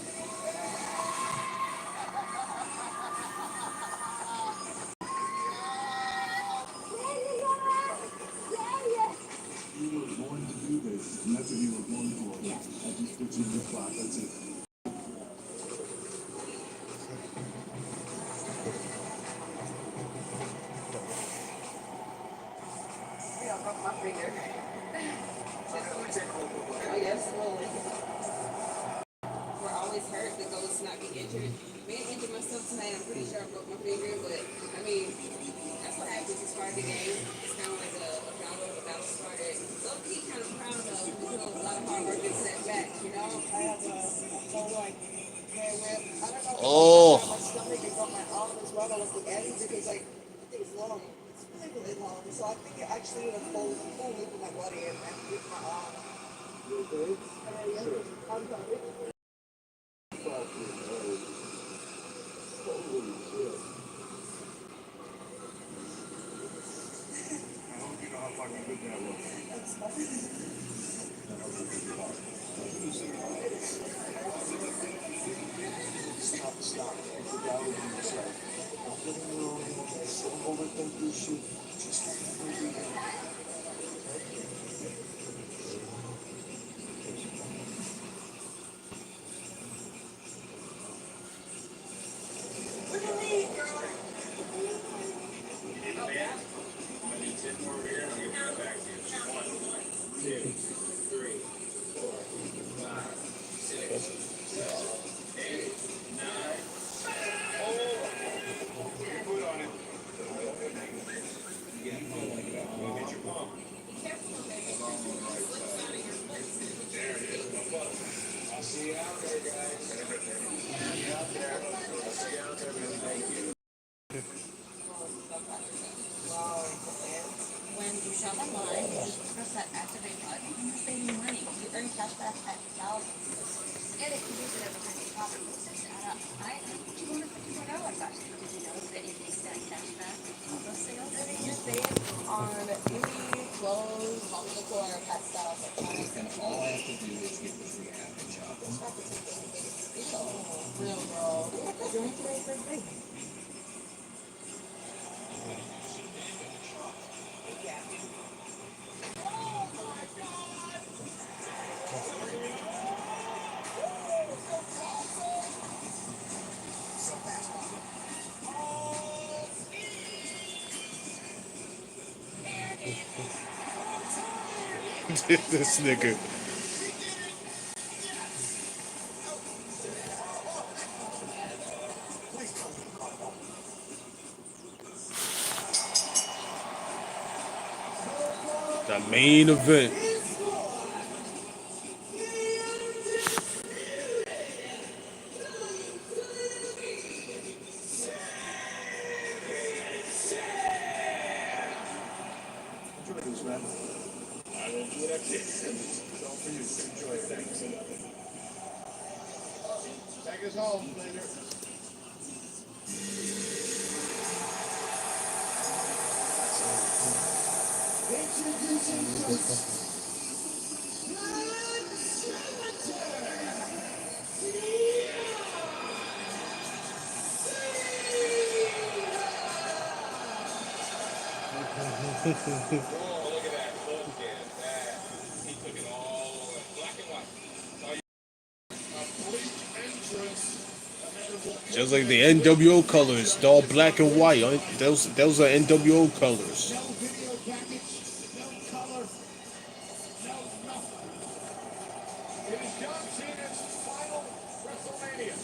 keep the clock. That's it. Yeah, I broke my finger. Oh, yes, slowly. We're always hurt. The goats not get injured. Me injured myself tonight. I'm pretty sure I broke my finger, but I mean, that's what happens as far as the game. It's kind of like a battle. The battle started. Low key, kind of proud of. We put a lot of hard work into that back. You know, I have a whole like hair whip. I don't know if Oh, it's on my stomach. It's on my arm as well. I was looking at it because like I think it's long. It's really really long. So I think it actually would have full loop of my body and with my arm. You okay? Sure. I'm sorry. Holy shit. I hope you know how fucking good that was. Stop. Put down with yourself. Don't get in your own head. Don't overthink this shit. Just breathe. I'll see you out there, guys. See you out there. I'll see you out there, man. Thank you. When you shop online, just press that activate button and save you money. You earn cash back at thousands. And if you use it every time you shop, it will just add up. I earned $254 last year. Did you know that if you stack cash back on those sales every year? Save on any clothes, home decor, pet stuff. And all I have to do is get the free app and shop. Real girl. Doing today's birthday. this nigga. The main event. Enjoy this, man. I will do what I can. It's all for you. Enjoy it. Thanks. Take us home, later. Introducing first. Oh, look at that. Look at that. He took it all away. Black and white. Just like the NWO colors, they're all black and white. Those are NWO colors. No video package, no color, no nothing. It is John Cena's final WrestleMania.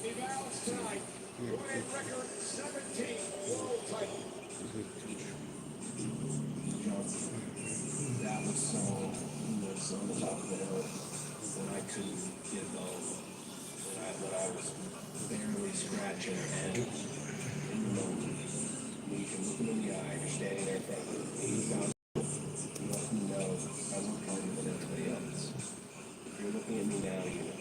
He vows tonight to win a record 17 world title. That was so on the top of the hill when I couldn't get low. When I was barely scratching and in the moment. You can look him in the eye, you're standing there in front of him. He's down. You let him know I work harder than everybody else. If you're looking at me now, you know.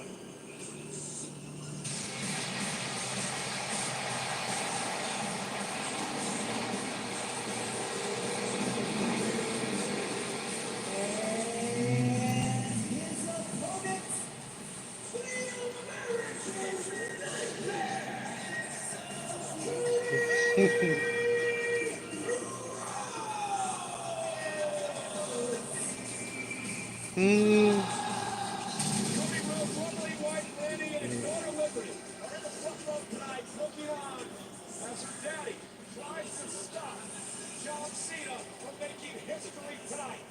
for making history tonight.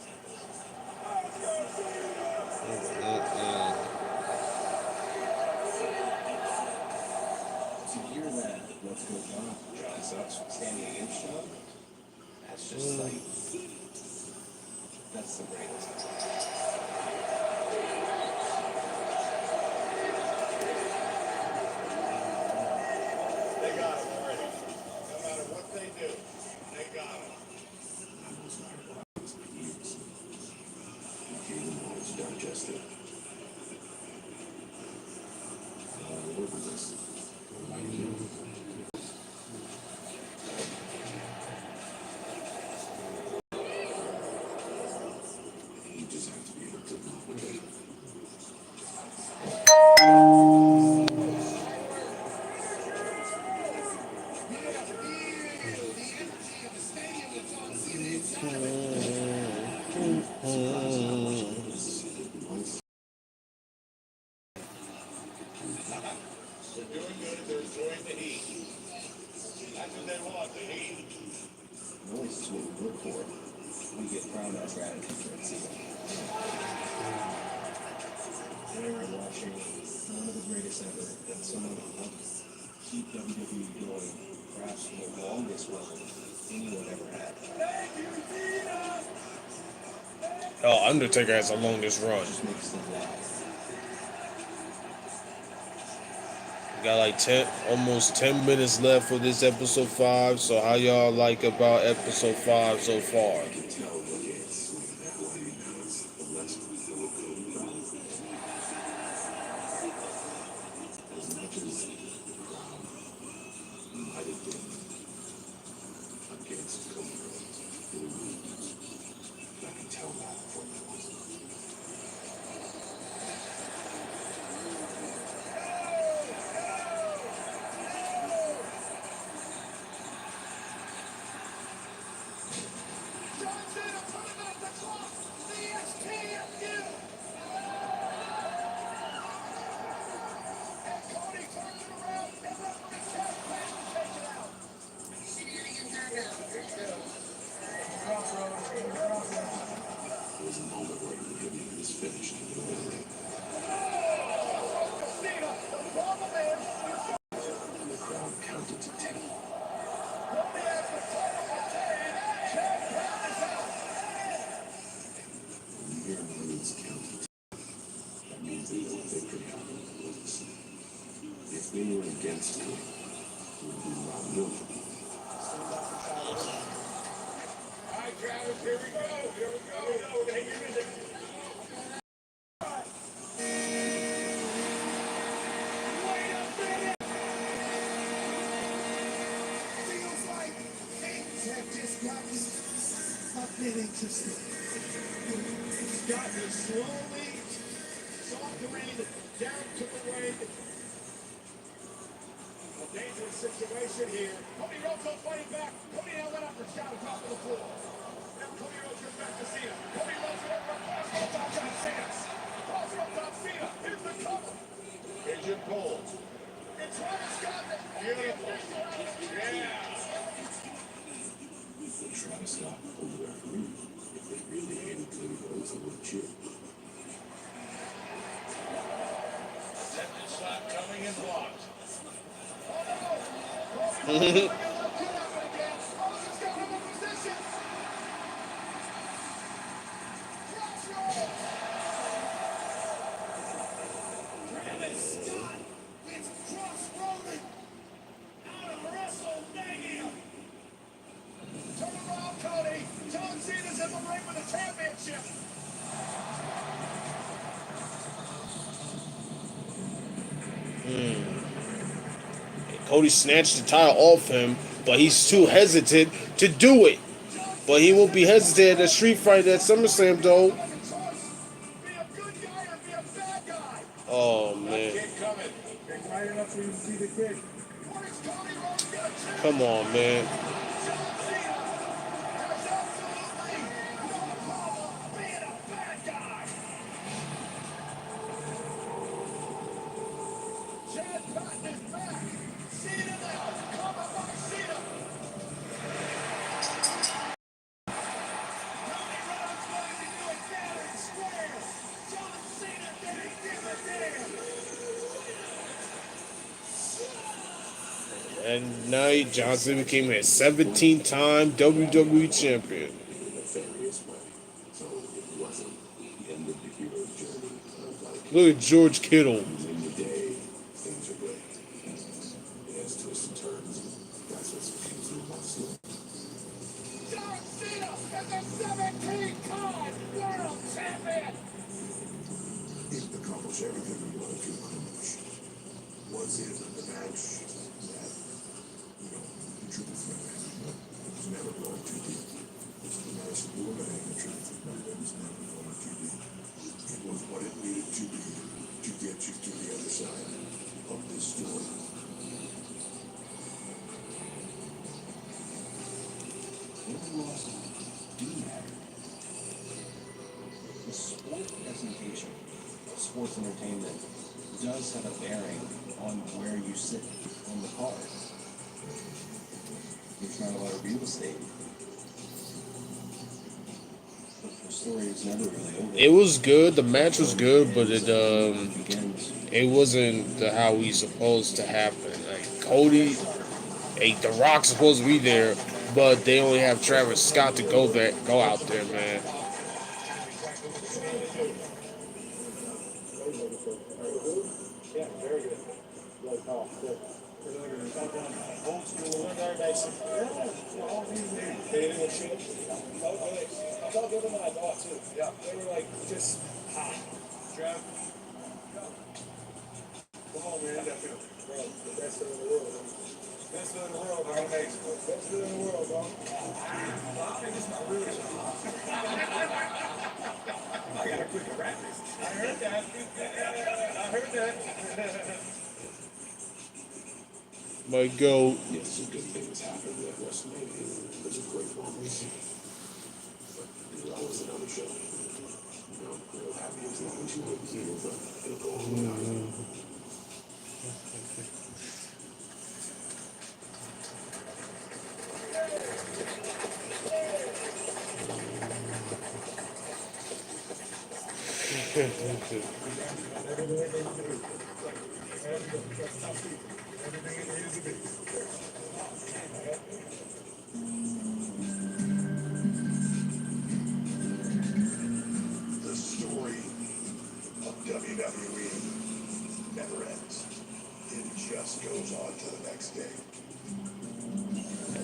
To hear that, what's going on? John sucks standing against John. That's just like, that's the greatest. They got him already. No matter what they do, they got him. Digest it. Look at this. You just have to be able to live with it. They're doing good. They're enjoying the heat. That's what they want, the heat. Noise is what we look for. We get proud of our gratitude for it. Today we're watching one of the greatest ever, and someone who helped keep WWE going perhaps for the longest run anyone ever had. Oh, Undertaker has the longest run. Just makes them laugh. We got like almost 10 minutes left for this episode 5. So how y'all like about episode 5 so far? As much as might have been against Cody Rhodes, I can tell that from the John Cena putting up the clock. CSTFU. And Cody turns it around and referee Chad Patton takes it out. There's a moment where the video is finished. Cena, the problem is, And the crowd counted to 10. Cody has the title retained. Chad Patton is out. When you hear Rhodes count to 10, that means they know they could happen to Rhodes. If they were against Cody, it would be Rob Miller. All right, Travis, here we go. Here we go. Take your music. Wait a minute. Feels like things have just gotten a bit interesting. Scott is slowly sauntering down to the ring. A dangerous situation here. Cody Rhodes on fighting back. Cody now went after Scott on top of the floor. Now Cody Rhodes goes back to Cena. Cody Rhodes over cross Rhodes on top of Cena. Cross Rhodes on Cena. Here's the cover. Here's your pole. And Travis got it. Beautiful. Yeah. When Travis Scott pulled the referee, if they really hated Cody Rhodes, they would have cheered. Attempted slap coming and blocked. Travis Scott is cross-rolling out of WrestleMania. Turn around, Cody. John Cena's in the ring with the championship. Cody snatched the title off him, but he's too hesitant to do it. But he won't be hesitant at the street fight at SummerSlam, though. Oh, man. Come on, man. Chad Patton is back. Cena now. Cover by Cena. And night, John Cena became a 17-time WWE champion. Look at George Kittle. John Cena is the 17-time world champion. Didn't accomplish everything we wanted to accomplish. Was it the match that, the truth was never going too deep? The match that you were going the truth was never going too deep. It was what it needed to be to get you to the other side of this story. The sport presentation, sports entertainment, does have a bearing on where you sit on the card. There's not a lot of real estate. But the story is never really over. It was good. The match was good, but it wasn't how we supposed to happen. Like Cody, The Rock's supposed to be there, but they only have Travis Scott to go out there, man. Yeah, very good. Really tall. Good. Old school, very basic. Anything was changed? I felt good than I thought too. Yeah. They were like just hot. Trev. Come on, man. Bro, the best in the world. Best in the world, bro. Best in the world, bro. I think it's my real job. I gotta quit the practice. I heard that. I heard that. Might go. Yes, some good things happened at WrestleMania. It was a great moment. But there's always another show. Real happy as long as you live here, but it'll go on. The story of WWE never ends. It just goes on to the next day.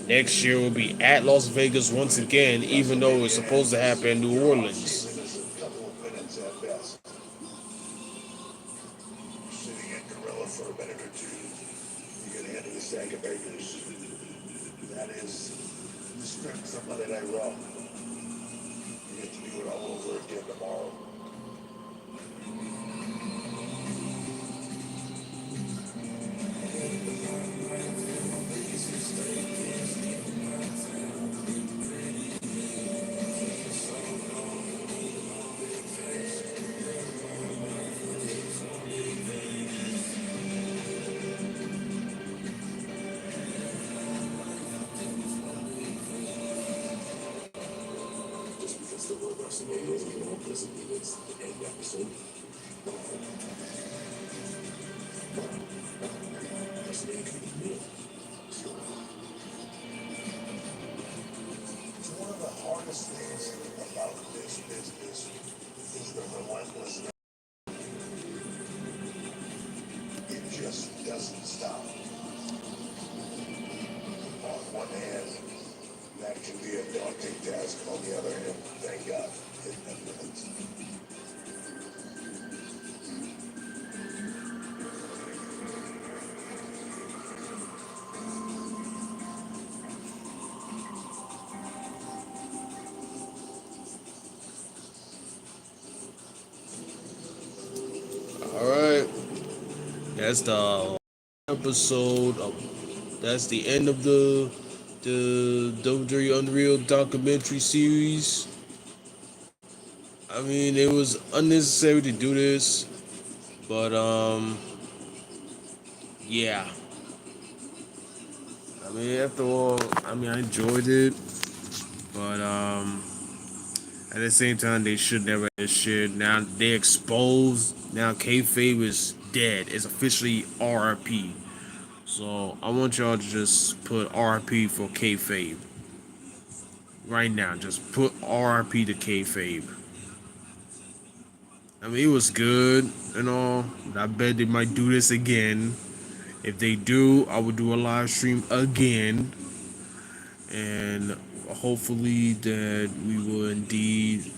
Next year will be at Las Vegas once again, even though it's supposed to happen in New Orleans. A couple of minutes at best. Sitting at Gorilla for a minute or two. You get handed a stack of burgers. That is the script for Monday Night Raw. You get to do it all over again tomorrow. Just because the word WrestleMania is even up doesn't mean it's the end episode. WrestleMania can be new. It's one of the hardest things about this business is the relentless. It just doesn't stop. On one hand, that can be a daunting task. On the other hand, thank God, it never ends. All right, that's the episode of. That's the end of the WWE Unreal documentary series. I mean, it was unnecessary to do this, but yeah. I mean, after all, I mean, I enjoyed it, but at the same time, they should never have this shit. Now they exposed. Now kayfabe is dead. It's officially RIP. So I want y'all to just put RP for kayfabe right now. Just put RP to kayfabe. I mean, it was good and all. I bet they might do this again. If they do, I will do a live stream again, and hopefully that we will indeed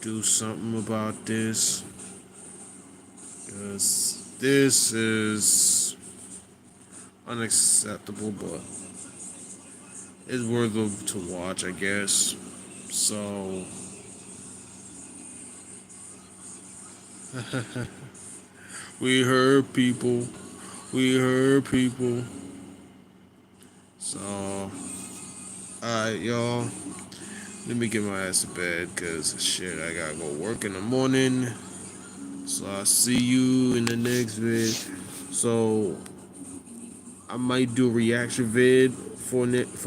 do something about this, because this is unacceptable, but it's worth of to watch, I guess. So we heard people. We heard people. So, alright, y'all. Let me get my ass to bed, because shit, I gotta go work in the morning. So, I'll see you in the next vid. So, I might do a reaction vid for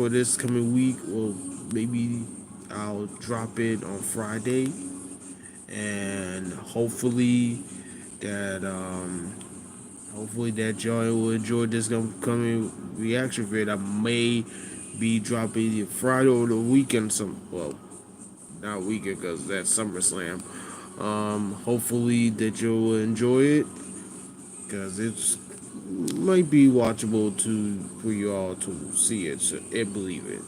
this coming week, or maybe I'll drop it on Friday. And hopefully that y'all will enjoy this coming reaction vid. I may be dropping it Friday or the weekend. Not weekend because that's SummerSlam. Hopefully that you'll enjoy it, because it's might be watchable for you all to see it, and believe it.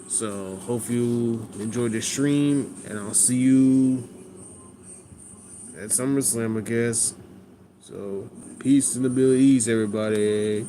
So hope you enjoy the stream, and I'll see you at SummerSlam, I guess. So peace in the Middle East, everybody.